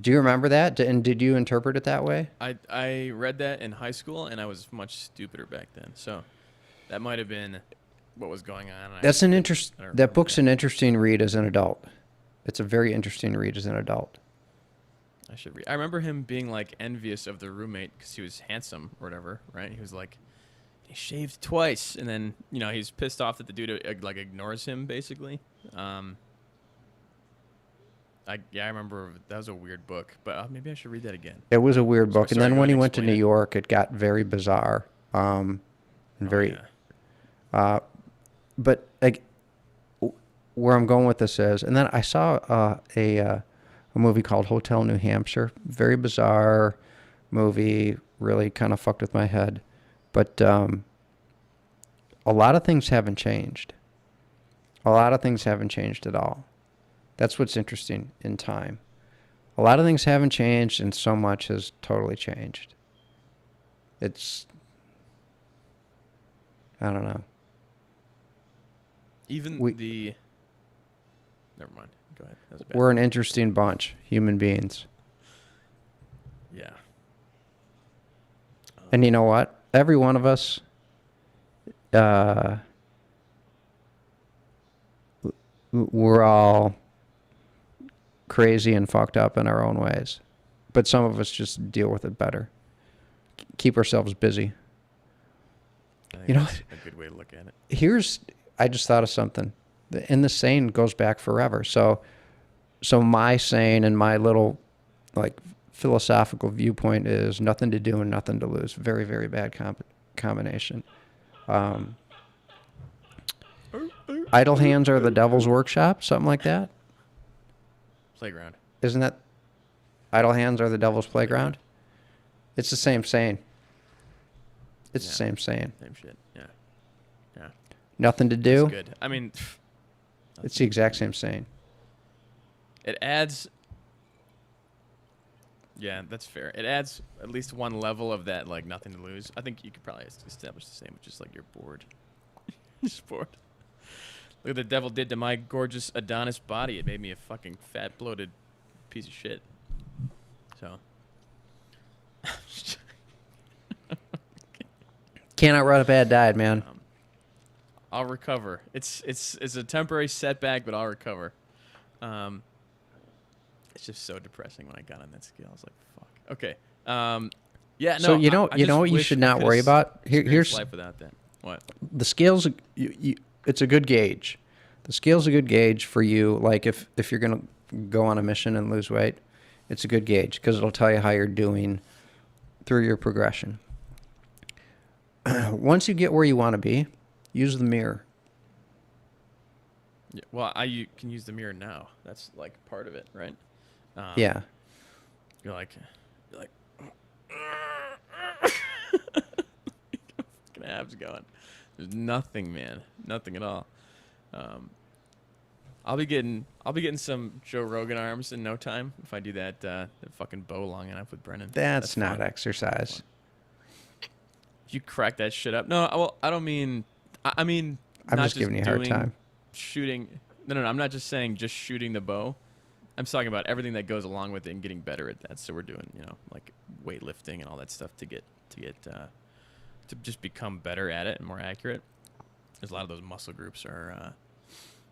do you remember that? And did you interpret it that way? I read that in high school, and I was much stupider back then. So that might have been what was going on. That book's an interesting read as an adult. It's a very interesting read as an adult. I should read. I remember him being like envious of the roommate because he was handsome or whatever, right? He was like, he shaved twice, and then he's pissed off that the dude like ignores him basically. I remember that was a weird book, but maybe I should read that again. It was a weird book, and Sorry, then go when he ahead and went to explain New it. York, it got very bizarre, and very. Yeah. But like, where I'm going with this is, and then I saw a movie called Hotel New Hampshire. Very bizarre movie, really kind of fucked with my head. But a lot of things haven't changed. A lot of things haven't changed at all. That's what's interesting in time. A lot of things haven't changed, and so much has totally changed. It's, I don't know. Even never mind. Go ahead. That was a bad We're an interesting bunch, human beings. Yeah. And you know what? Every one of us, we're all crazy and fucked up in our own ways. But some of us just deal with it better. Keep ourselves busy. I think You know, that's a good way to look at it. I just thought of something. And the saying goes back forever. So my saying and my little, like, philosophical viewpoint is nothing to do and nothing to lose. Very, very bad combination. Idle hands are the devil's workshop, something like that. Playground. Isn't that idle hands are the devil's playground? It's the same saying. It's the same saying. Same shit. Yeah. Yeah. Nothing to do. That's good. I mean, It's the exact same saying. it adds. Yeah, that's fair. It adds at least one level of that, like, nothing to lose. I think you could probably establish the same with just, like, you're bored. Just bored. Look at the devil did to my gorgeous Adonis body. It made me a fucking fat, bloated piece of shit. So. Can't outrun a bad diet, man. I'll recover. It's a temporary setback, but I'll recover. It's just so depressing when I got on that scale. I was like, fuck. Okay. Yeah. No. So you know I just what you wish should I not could've worry about. experienced Here's life without that. What? the scales. It's a good gauge. The scale's a good gauge for you. Like if you're gonna go on a mission and lose weight, it's a good gauge because it'll tell you how you're doing through your progression. Once you get where you want to be, use the mirror. Yeah, well, you can use the mirror now. That's like part of it, right? Yeah. You're like, fucking abs going. There's nothing, man. Nothing at all. I'll be getting some Joe Rogan arms in no time if I do that fucking bow long enough with Brennan. That's not fun. exercise. You crack that shit up. No, well, I don't mean. I mean. I'm not just giving you a hard doing time. Shooting. No. I'm not just saying just shooting the bow. I'm talking about everything that goes along with it and getting better at that. So we're doing, like weightlifting and all that stuff to just become better at it and more accurate. There's a lot of those muscle groups are.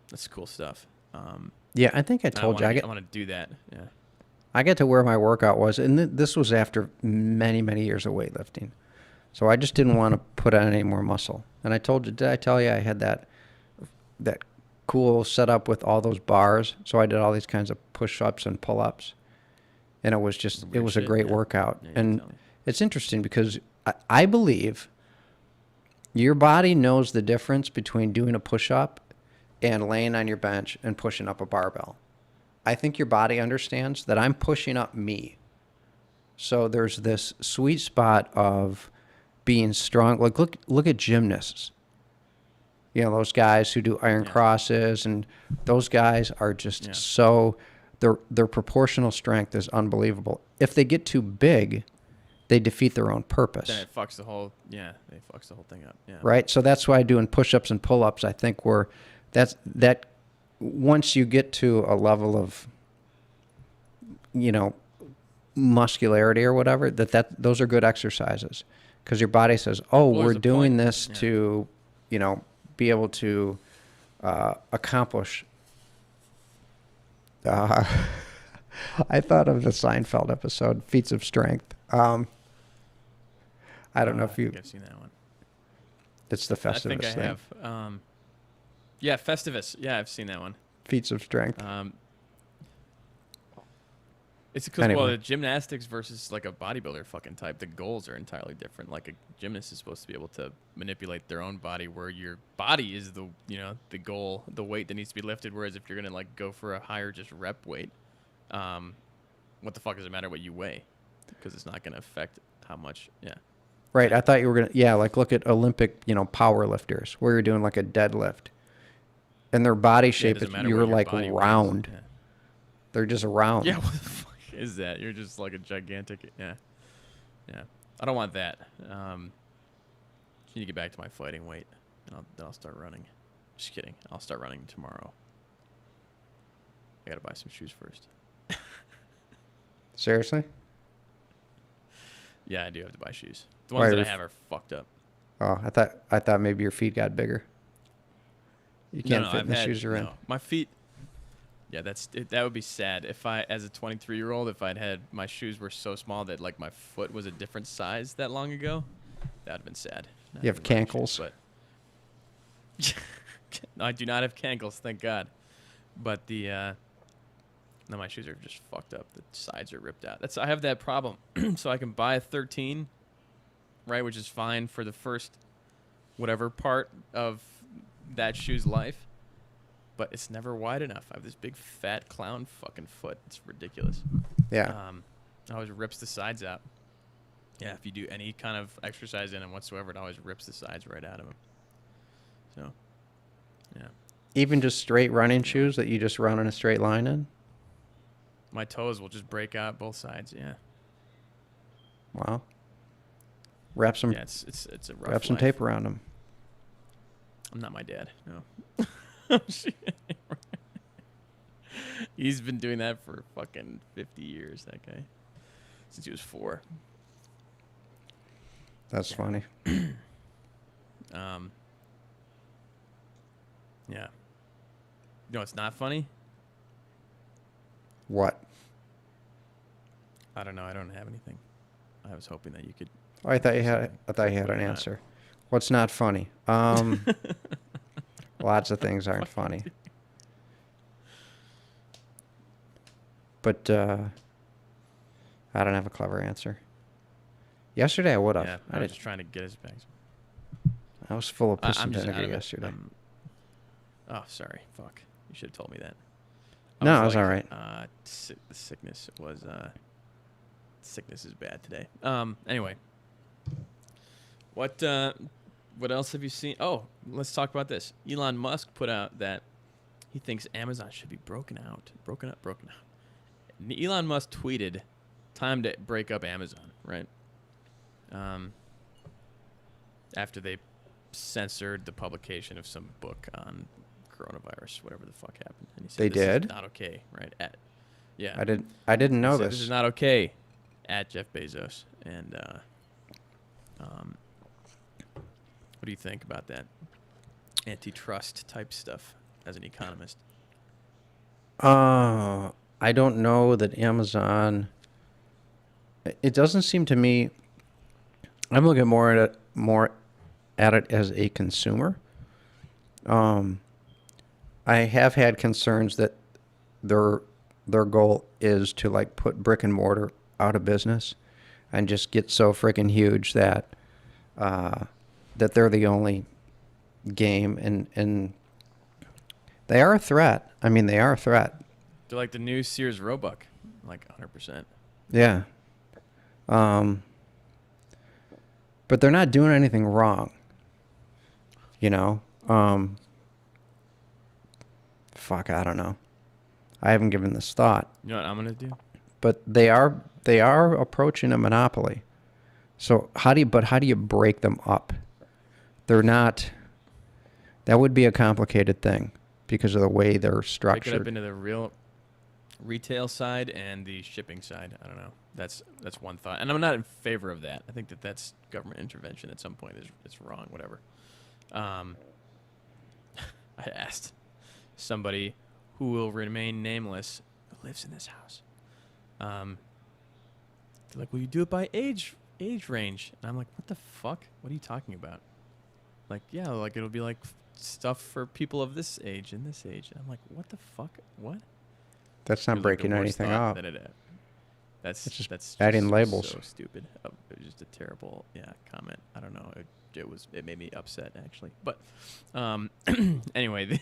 That's cool stuff. Yeah, I think I told you. I want to do that. Yeah. I get to where my workout was, and this was after many, many years of weightlifting. So I just didn't want to put on any more muscle. And I told you, did I tell you I had that cool setup with all those bars? So I did all these kinds of push-ups and pull-ups. And it was a great workout. Yeah, and it's interesting because I believe your body knows the difference between doing a push-up and laying on your bench and pushing up a barbell. I think your body understands that I'm pushing up me. So there's this sweet spot of being strong. Like look at gymnasts. Those guys who do iron crosses, and those guys are just so their proportional strength is unbelievable. If they get too big, they defeat their own purpose. Then it fucks the whole thing up. Yeah. Right? So that's why doing push-ups and pull-ups, I think that once you get to a level of muscularity or whatever, those are good exercises. Because your body says, we're doing this to, be able to accomplish. I thought of the Seinfeld episode, Feats of Strength. I don't know if I think I've seen that one. It's the Festivus thing. I think I have. Yeah, Festivus. Yeah, I've seen that one. Feats of Strength. It's because, well, the gymnastics versus like a bodybuilder fucking type, the goals are entirely different. Like a gymnast is supposed to be able to manipulate their own body, where your body is the the goal, the weight that needs to be lifted. Whereas if you're gonna like go for a higher just rep weight, what the fuck does it matter what you weigh? Because it's not gonna affect how much. Yeah. Right. I thought you were gonna like look at Olympic power lifters where you're doing like a deadlift, and their body shape you're like round. Yeah. They're just round. Yeah. What the fuck is that? You're just like a gigantic. Yeah. I don't want that. I need to get back to my fighting weight, and then I'll start running. Just kidding. I'll start running tomorrow. I gotta buy some shoes first. Seriously? Yeah, I do have to buy shoes. The Why ones that are I your have are fucked up. Oh, I thought maybe your feet got bigger. You can't fit in the shoes you're in. My feet. Yeah, that would be sad if I, as a 23-year-old, if I'd had my shoes were so small that like my foot was a different size that long ago. That'd have been sad. You have cankles? But no, I do not have cankles, thank God. But no, my shoes are just fucked up. The sides are ripped out. I have that problem. So I can buy a 13, right, which is fine for the first whatever part of that shoe's life. But it's never wide enough. I have this big fat clown fucking foot. It's ridiculous. Yeah. It always rips the sides out. Yeah, if you do any kind of exercise in them whatsoever, it always rips the sides right out of them. So, yeah. Even just straight running shoes that you just run in a straight line in? My toes will just break out both sides, yeah. Wow. Wrap some Yeah, it's a rough wrap some life. tape around them. I'm not my dad, no. He's been doing that for fucking 50 years, that guy. Since he was 4. That's funny. Yeah. You know what's not funny? What? I don't know. I don't have anything. I was hoping that you could. Oh, I thought you had an answer. What's not funny? Lots of things aren't funny. But I don't have a clever answer. Yesterday I would have. Yeah, I was just trying to get his bags. I was full of piss I'm and just out vinegar of it. yesterday. Oh, sorry. Fuck. You should have told me that. No, it was all right. The sickness was. Sickness is bad today. Anyway. What else have you seen? Oh, let's talk about this. Elon Musk put out that he thinks Amazon should be broken up. Elon Musk tweeted, "Time to break up Amazon," right? After they censored the publication of some book on coronavirus, whatever the fuck happened, and he said, They "This did? is not okay," right? Yeah, I didn't know he said, this. "This is not okay," at Jeff Bezos, and what do you think about that antitrust type stuff as an economist? I don't know that Amazon. It doesn't seem to me. I'm looking more at it as a consumer. I have had concerns that their goal is to like put brick and mortar out of business, and just get so freaking huge that that they're the only game, and they are a threat. I mean, they are a threat. They're like the new Sears Roebuck, like 100%. Yeah. But they're not doing anything wrong. You know? Fuck, I don't know. I haven't given this thought. You know what I'm gonna do? But they are approaching a monopoly. So how do you break them up? They're not. That would be a complicated thing because of the way they're Break it up structured. into the real retail side and the shipping side. I don't know. That's one thought, and I'm not in favor of that. I think that's government intervention at some point. It's wrong. Whatever. I asked somebody who will remain nameless who lives in this house. They're like, "Will you do it by age range?" And I'm like, "What the fuck? What are you talking about?" Like, yeah, like it'll be like stuff for people of this age and this age. And I'm like, "What the fuck? What?" That's not It was like the breaking worst anything thought up. that it- It's just that's adding just labels. So stupid. It was just a terrible comment. I don't know. It made me upset actually. But anyway,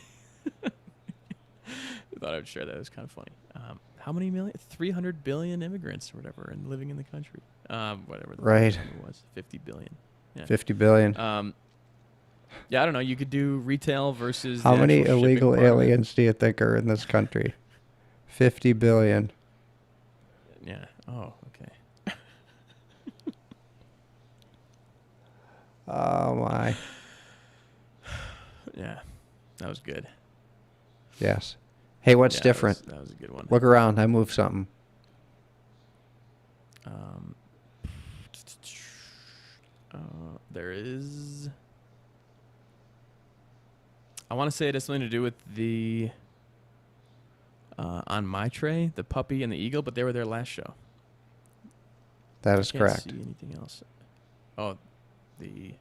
I thought I would share that. It was kind of funny. How many million? 300 billion immigrants or whatever, and living in the country. Whatever the Right. number was, 50 billion. Yeah. 50 billion. Yeah, I don't know. You could do retail versus. How the many actual shipping illegal part of it. aliens do you think are in this country? 50 billion. Yeah. Oh, okay. Oh my. Yeah, that was good. Yes. Hey, what's Yeah, different? That was a good one. Look around. I moved something. There is. I want to say it has something to do with the On My Tray, the puppy and the eagle, but they were their last show. That is correct. I can't see anything else. Oh, the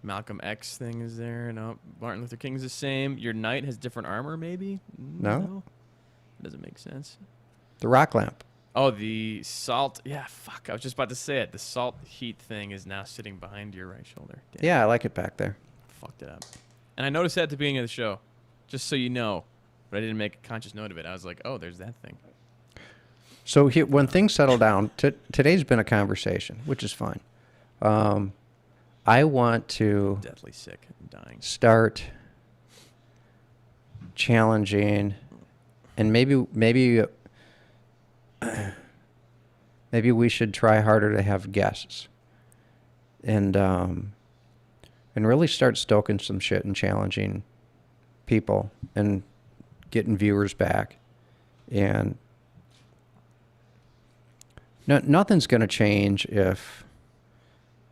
Malcolm X thing is there. No, Martin Luther King's the same. Your knight has different armor, maybe? No. Doesn't make sense. The rock lamp. Oh, the salt. Yeah, fuck. I was just about to say it. The salt heat thing is now sitting behind your right shoulder. Damn. Yeah, I like it back there. Fucked it up. And I noticed that at the beginning of the show, just so you know, but I didn't make a conscious note of it. I was like, oh, there's that thing. So here, when things settle down, today's been a conversation, which is fine. I want to Deathly sick and dying. start challenging, and maybe we should try harder to have guests, and really start stoking some shit and challenging people and getting viewers back. And nothing's going to change if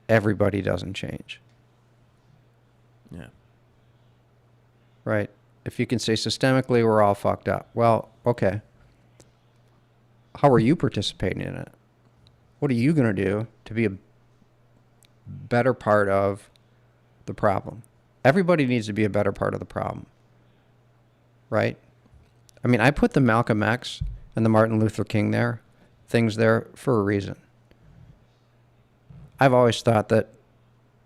everybody doesn't change. Yeah. Right? If you can say systemically we're all fucked up. Well, okay. How are you participating in it? What are you going to do to be a better part of the problem? Everybody needs to be a better part of the problem. Right? I mean, I put the Malcolm X and the Martin Luther King things there for a reason. I've always thought that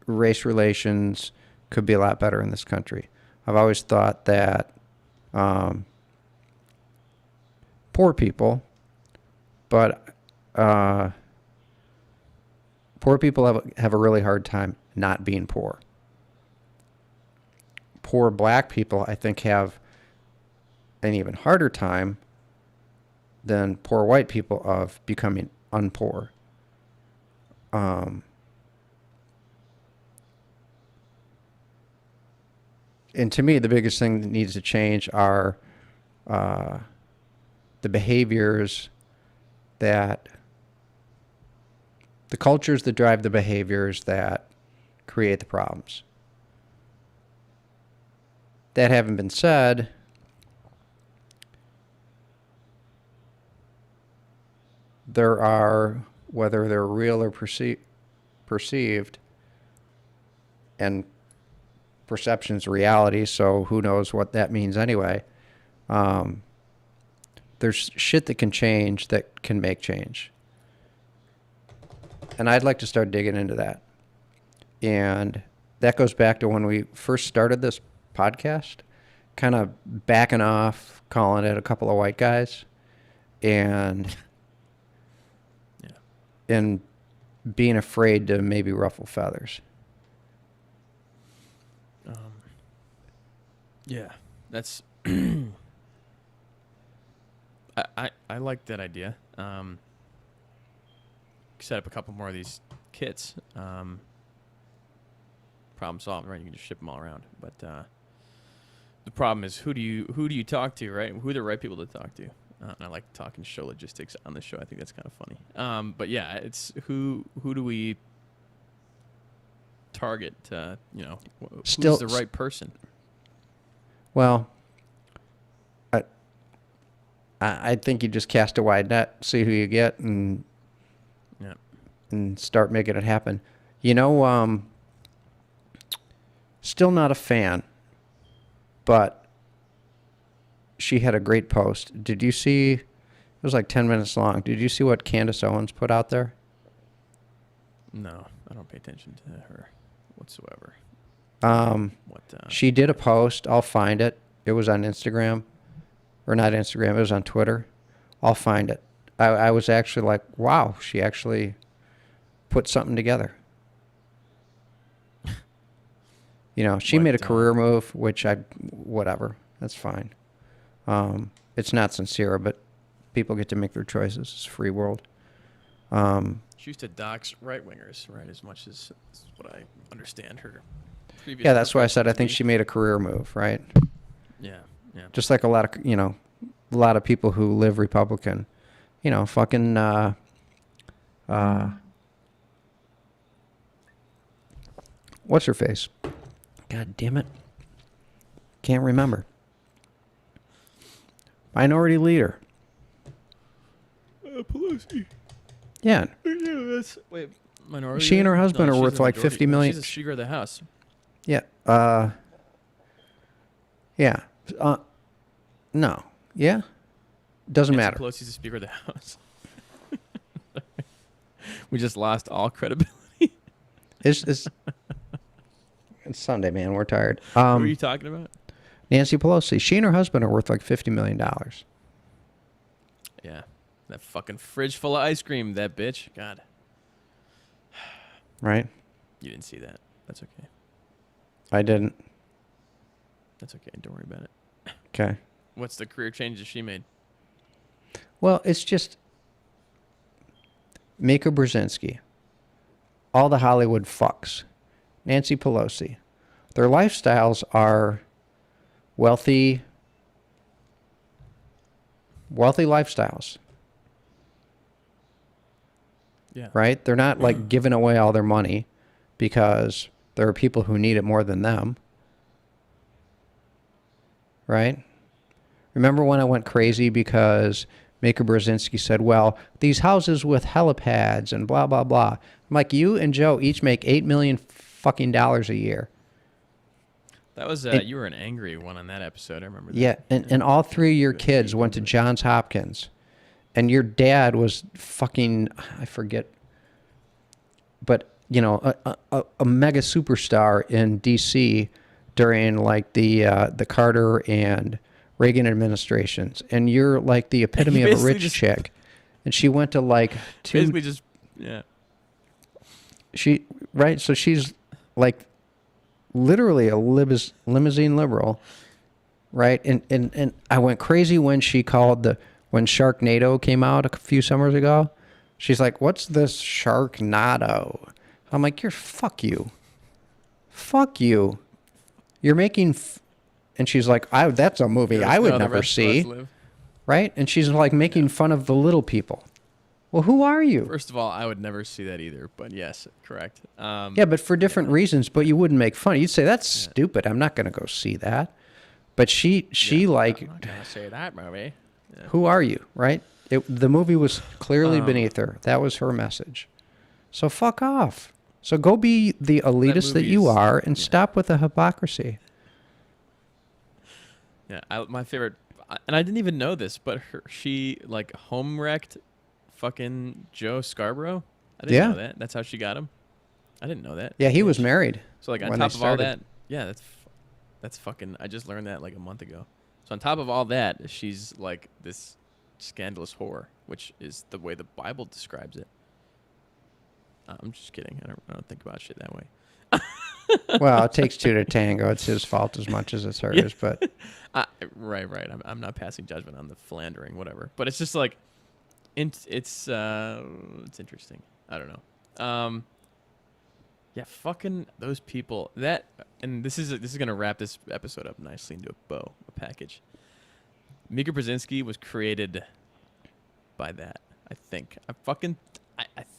race relations could be a lot better in this country. I've always thought that poor people, but poor people have a really hard time not being poor. Poor black people, I think, have an even harder time than poor white people of becoming unpoor. And to me, the biggest thing that needs to change are the behaviors the cultures that drive the behaviors that create the problems. That having been said, there are, whether they're real or perceived, and perception's reality, so who knows what that means anyway. There's shit that can change, that can make change. And I'd like to start digging into that. And that goes back to when we first started this podcast, kind of backing off, calling it a couple of white guys, and and being afraid to maybe ruffle feathers. Yeah, that's. I like that idea. Set up a couple more of these kits. Problem solved, right? You can just ship them all around. But the problem is, who do you talk to, right? Who are the right people to talk to? And I like talking show logistics on the show. I think that's kind of funny. But yeah, it's who do we target? Who's the right person? Well, I think you just cast a wide net, see who you get, and start making it happen. Still not a fan, but she had a great post. Did you see? It was like 10 minutes long. Did you see what Candace Owens put out there? No, I don't pay attention to her whatsoever. She did a post. I'll find it. It was on Instagram. Or not Instagram. It was on Twitter. I'll find it. I was actually like, wow, she actually put something together. She made a career move, which whatever. That's fine. It's not sincere, but people get to make their choices. It's a free world. She used to dox right-wingers, right, as much as what I understand her previous. Yeah, that's why I said I think she made a career move, right? Yeah. Just like a lot of people who live Republican, fucking what's her face? God damn it. Can't remember. Minority Leader. Pelosi. Yeah. Wait, minority. She and her husband No, are she's worth the like majority. 50 No, million. she's the Speaker of the House. Yeah. Yeah. No. Yeah. Doesn't Nancy matter. Pelosi's the Speaker of the House. We just lost all credibility. It's Sunday, man. We're tired. Who are you talking about? Nancy Pelosi. She and her husband are worth like $50 million. Yeah. That fucking fridge full of ice cream, that bitch. God. Right? You didn't see that. That's okay. I didn't. That's okay. Don't worry about it. Okay. What's the career changes she made? Well, it's just Mika Brzezinski, all the Hollywood fucks, Nancy Pelosi. Their lifestyles are wealthy lifestyles, Yeah. right? They're not like giving away all their money because there are people who need it more than them, right? Remember when I went crazy because Mika Brzezinski said, well, these houses with helipads and blah, blah, blah. I'm like, you and Joe each make $8 million fucking dollars a year. That was, you were an angry one on that episode. I remember that. Yeah, and all three of your kids went to Johns Hopkins. And your dad was fucking, I forget, but, you know, a mega superstar in D.C. during, like, the Carter and Reagan administrations. And you're, like, the epitome of a rich chick. And she went to, like, Basically just, yeah. Right? So she's, like, literally a limousine liberal, right? And I went crazy when she called when Sharknado came out a few summers ago. She's like, what's this Sharknado? I'm like, fuck you. Fuck you. You're making, and she's like, that's a movie I would never see, right? And she's like making fun of the little people. Well, who are you? First of all, I would never see that either, but yes, correct. Yeah, but for different reasons, but you wouldn't make fun. You'd say, that's stupid. I'm not going to go see that. But she like, I'm not going to say that movie. Yeah. Who are you, right? The movie was clearly beneath her. That was her message. So fuck off. So go be the elitist that you are and stop with the hypocrisy. Yeah, my favorite, and I didn't even know this, but she like home wrecked fucking Joe Scarborough. I didn't know that. That's how she got him. I didn't know that. Yeah, he was married. So like on top of all that, yeah, that's fucking. I just learned that like a month ago. So on top of all that, she's like this scandalous whore, which is the way the Bible describes it. I'm just kidding. I don't think about shit that way. Well, it takes two to tango. It's his fault as much as it's hers, but right. I'm not passing judgment on the philandering, whatever. But it's just like, it's interesting. I don't know. Yeah, fucking those people. That, and this is gonna wrap this episode up nicely into a bow, a package. Mika Brzezinski was created by that. I think. I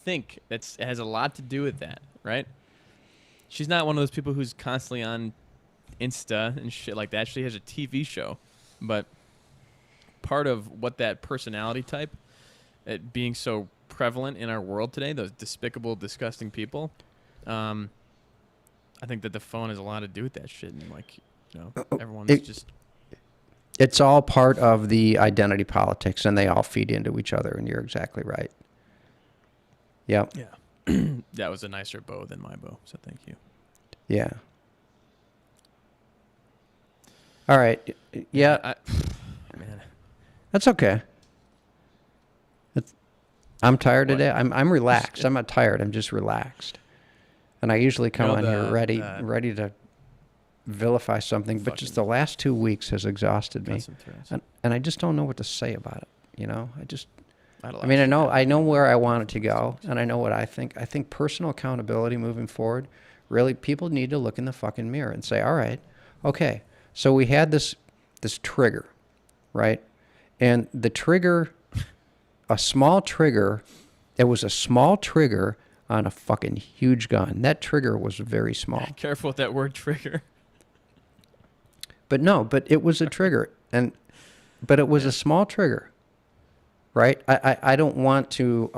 think it has a lot to do with that, right? She's not one of those people who's constantly on Insta and shit like that. She has a TV show, but part of what that personality type, it being so prevalent in our world today, those despicable, disgusting people. I think that the phone has a lot to do with that shit, and like, you know, everyone's just. It's all part of the identity politics, and they all feed into each other. And you're exactly right. Yep. Yeah. That was a nicer bow than my bow, so thank you. Yeah. All right. Yeah. Man. That's okay. I'm tired today. I'm relaxed. I'm not tired. I'm just relaxed. And I usually come on here ready to vilify something, but just the last 2 weeks has exhausted me. And I just don't know what to say about it. You know, I know where I want it to go, and I know what I think. I think personal accountability moving forward, really, people need to look in the fucking mirror and say, all right, okay, so we had this trigger, right? And the trigger, it was a small trigger on a fucking huge gun. That trigger was very small. Careful with that word trigger. But no, but it was a trigger, but it was a small trigger, right? I don't want to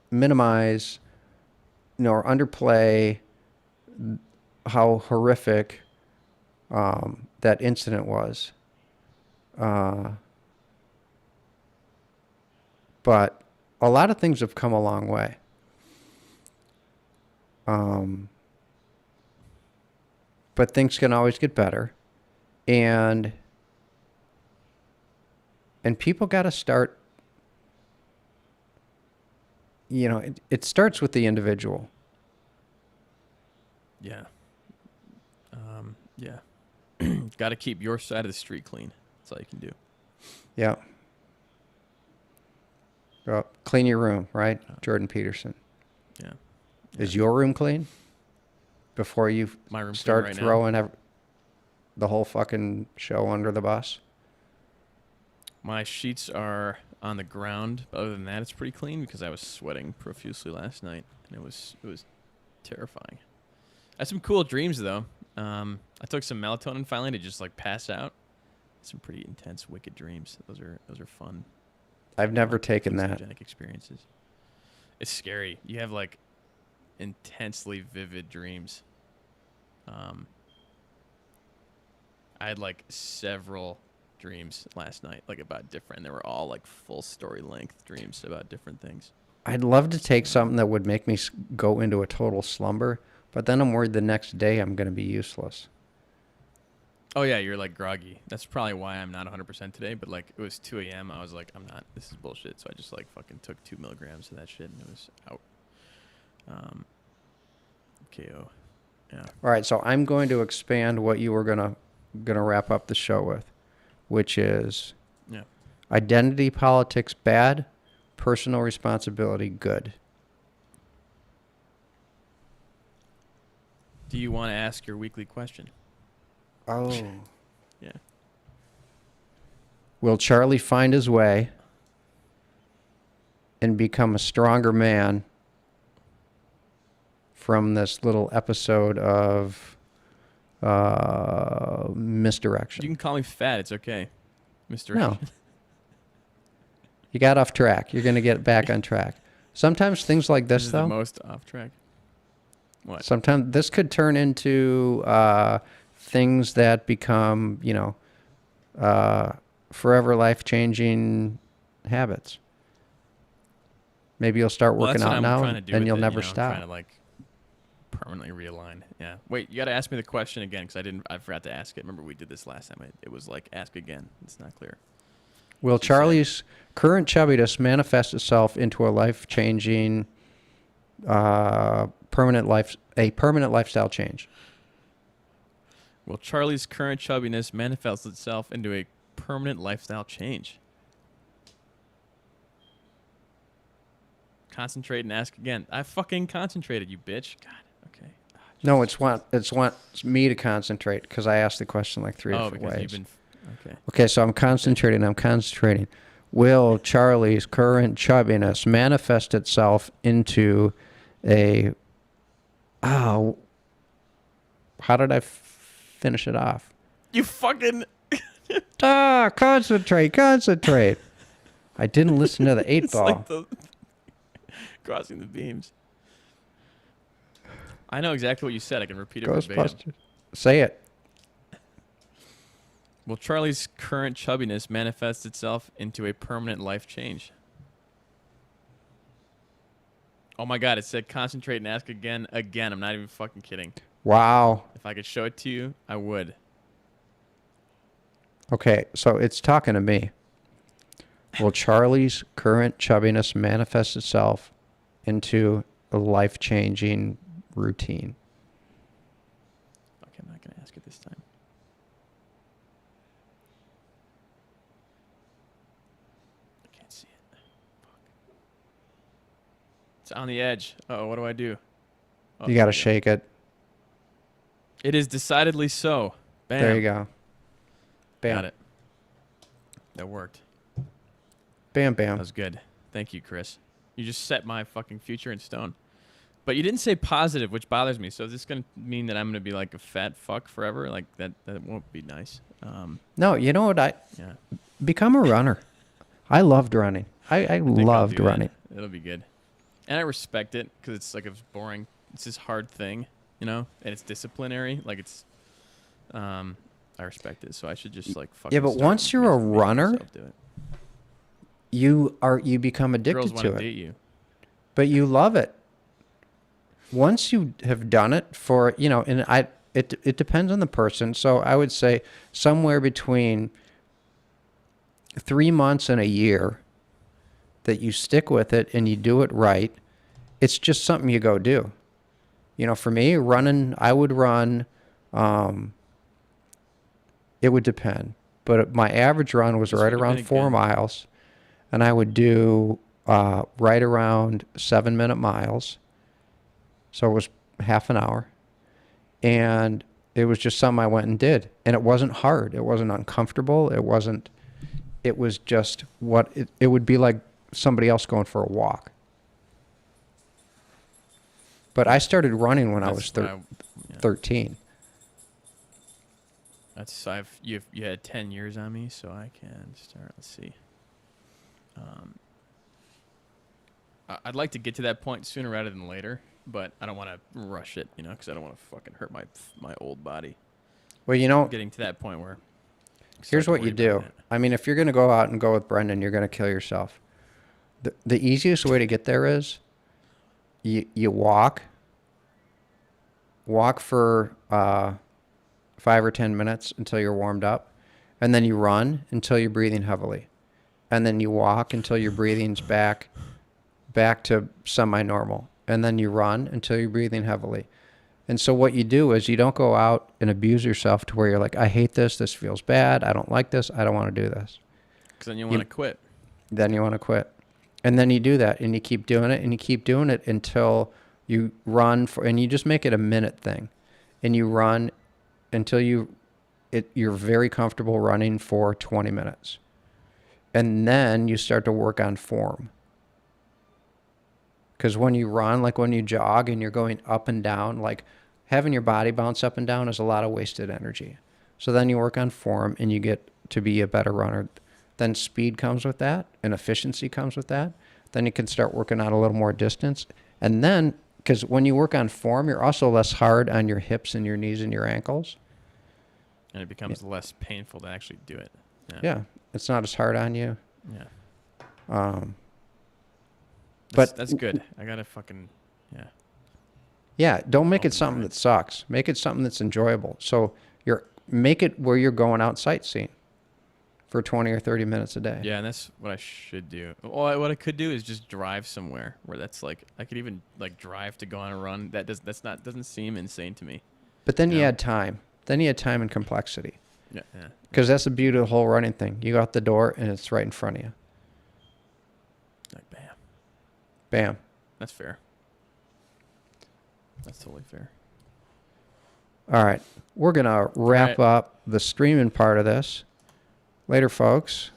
minimize, or underplay how horrific that incident was. But a lot of things have come a long way. But things can always get better. And people got to start, it starts with the individual. Yeah. Yeah. Got to keep your side of the street clean. That's all you can do. Yeah. Well, clean your room, right? Jordan Peterson. Yeah. Is your room clean? Before you My room start clean right throwing the whole fucking show under the bus? My sheets are on the ground. But other than that, it's pretty clean because I was sweating profusely last night, and it was terrifying. I had some cool dreams though. I took some melatonin finally to just like pass out. Some pretty intense, wicked dreams. Those are fun. I've never taken that. Hallucinogenic experiences. It's scary. You have like intensely vivid dreams. I had like several dreams last night, like about different. They were all like full story length dreams about different things. I'd love to take something that would make me go into a total slumber, but then I'm worried the next day I'm going to be useless. Oh yeah, you're like groggy. That's probably why I'm not 100% today. But like it was 2 a.m. I was like, I'm not. This is bullshit. So I just like fucking took 2 milligrams of that shit, and it was out. KO. Yeah. All right, so I'm going to expand what you were gonna wrap up the show with, which is identity politics bad, personal responsibility good. Do you want to ask your weekly question? Oh. Yeah. Will Charlie find his way and become a stronger man from this little episode of misdirection? You can call me fat. It's okay. No. You got off track. You're going to get back on track. Sometimes things like this, This is though. the most off track. What? Sometimes this could turn into things that become, forever life-changing habits. Maybe you'll start working out now, and you'll never stop. I'm trying to like permanently realign. Yeah. Wait, you got to ask me the question again because I forgot to ask it. Remember we did this last time. It was like ask again. It's not clear. Will Charlie's current chubbiness manifest itself into a life-changing, permanent lifestyle change? Will Charlie's current chubbiness manifest itself into a permanent lifestyle change? Concentrate and ask again. I fucking concentrated, you bitch. God. Okay. No, it's wants me to concentrate because I asked the question like three different ways. Okay. Okay, so I'm concentrating. Will Charlie's current chubbiness manifest itself into a... Oh, how did I finish it off? You fucking... Concentrate. I didn't listen to the 8 ball. Like the crossing the beams. I know exactly what you said. I can repeat it verbatim. Ghostbusters. Say it. Will Charlie's current chubbiness manifest itself into a permanent life change? Oh my God, it said concentrate and ask again. I'm not even fucking kidding. Wow. If I could show it to you, I would. Okay, so it's talking to me. Will Charlie's current chubbiness manifest itself into a life-changing routine? Okay, I'm not going to ask it this time. I can't see it. Fuck. It's on the edge. Uh-oh, what do I do? Oh, You got to shake it. It is decidedly so. Bam. There you go. Bam. Got it. That worked. Bam, That bam. was good. Thank you, Chris. You just set my fucking future in stone. But you didn't say positive, which bothers me. So is this gonna mean that I'm gonna be like a fat fuck forever? Like that won't be nice. No, you know what? Yeah. Become a runner. I loved running. I think I'll loved do that. running. It'll be good. And I respect it because it's like a boring. It's this hard thing, you know, and it's disciplinary. Like it's, I respect it. So I should just like fucking. Yeah, but start once you're a making runner, myself do it. you become Girls addicted want to to it. date you. But you love it. Once you have done it for, you know, and it depends on the person. So I would say somewhere between 3 months and a year that you stick with it and you do it right. It's just something you go do. You know, for me, running, I would run, it would depend. But my average run was This right would've around been 4 good. miles. And I would do right around 7-minute miles. So it was half an hour. And it was just something I went and did. And it wasn't hard. It wasn't uncomfortable. It was just what it would be like somebody else going for a walk. But I started running when I was That's what 13. That's you had 10 years on me, so I can start. Let's see. I'd like to get to that point sooner rather than later, but I don't want to rush it, you know, because I don't want to fucking hurt my old body. Well, you know, Getting to that point where. here's what you do. I mean, if you're going to go out and go with Brendan, you're going to kill yourself. The easiest way to get there is you walk for 5 or 10 minutes until you're warmed up, and then you run until you're breathing heavily, and then you walk until your breathing's back to semi-normal, and then you run until you're breathing heavily. And so what you do is you don't go out and abuse yourself to where you're like, I hate this feels bad, I don't like this, I don't want to do this. Because then you want to quit. Then you want to quit. And then you do that, and you keep doing it, and you keep doing it until you run and you just make it a minute thing. And you run until you're very comfortable running for 20 minutes. And then you start to work on form. Because when you run, like when you jog and you're going up and down, like having your body bounce up and down is a lot of wasted energy. So then you work on form and you get to be a better runner. Then speed comes with that and efficiency comes with that. Then you can start working on a little more distance. And then, because when you work on form, you're also less hard on your hips and your knees and your ankles. And it becomes less painful to actually do it. Yeah. It's not as hard on you. Yeah. But that's good. I gotta fucking Yeah, don't make it Open something mind. that sucks. Make it something that's enjoyable. So make it where you're going out sightseeing for 20 or 30 minutes a day. Yeah, and that's what I should do. Well, what I could do is just drive somewhere where that's like I could even like drive to go on a run. Doesn't seem insane to me. But then you Yeah. add time. Then you add time and complexity. Yeah. Because that's the beauty of the whole running thing. You go out the door and it's right in front of you. Like bam. Bam. That's fair. That's totally fair. All right. We're going to wrap up the streaming part of this. Later, folks.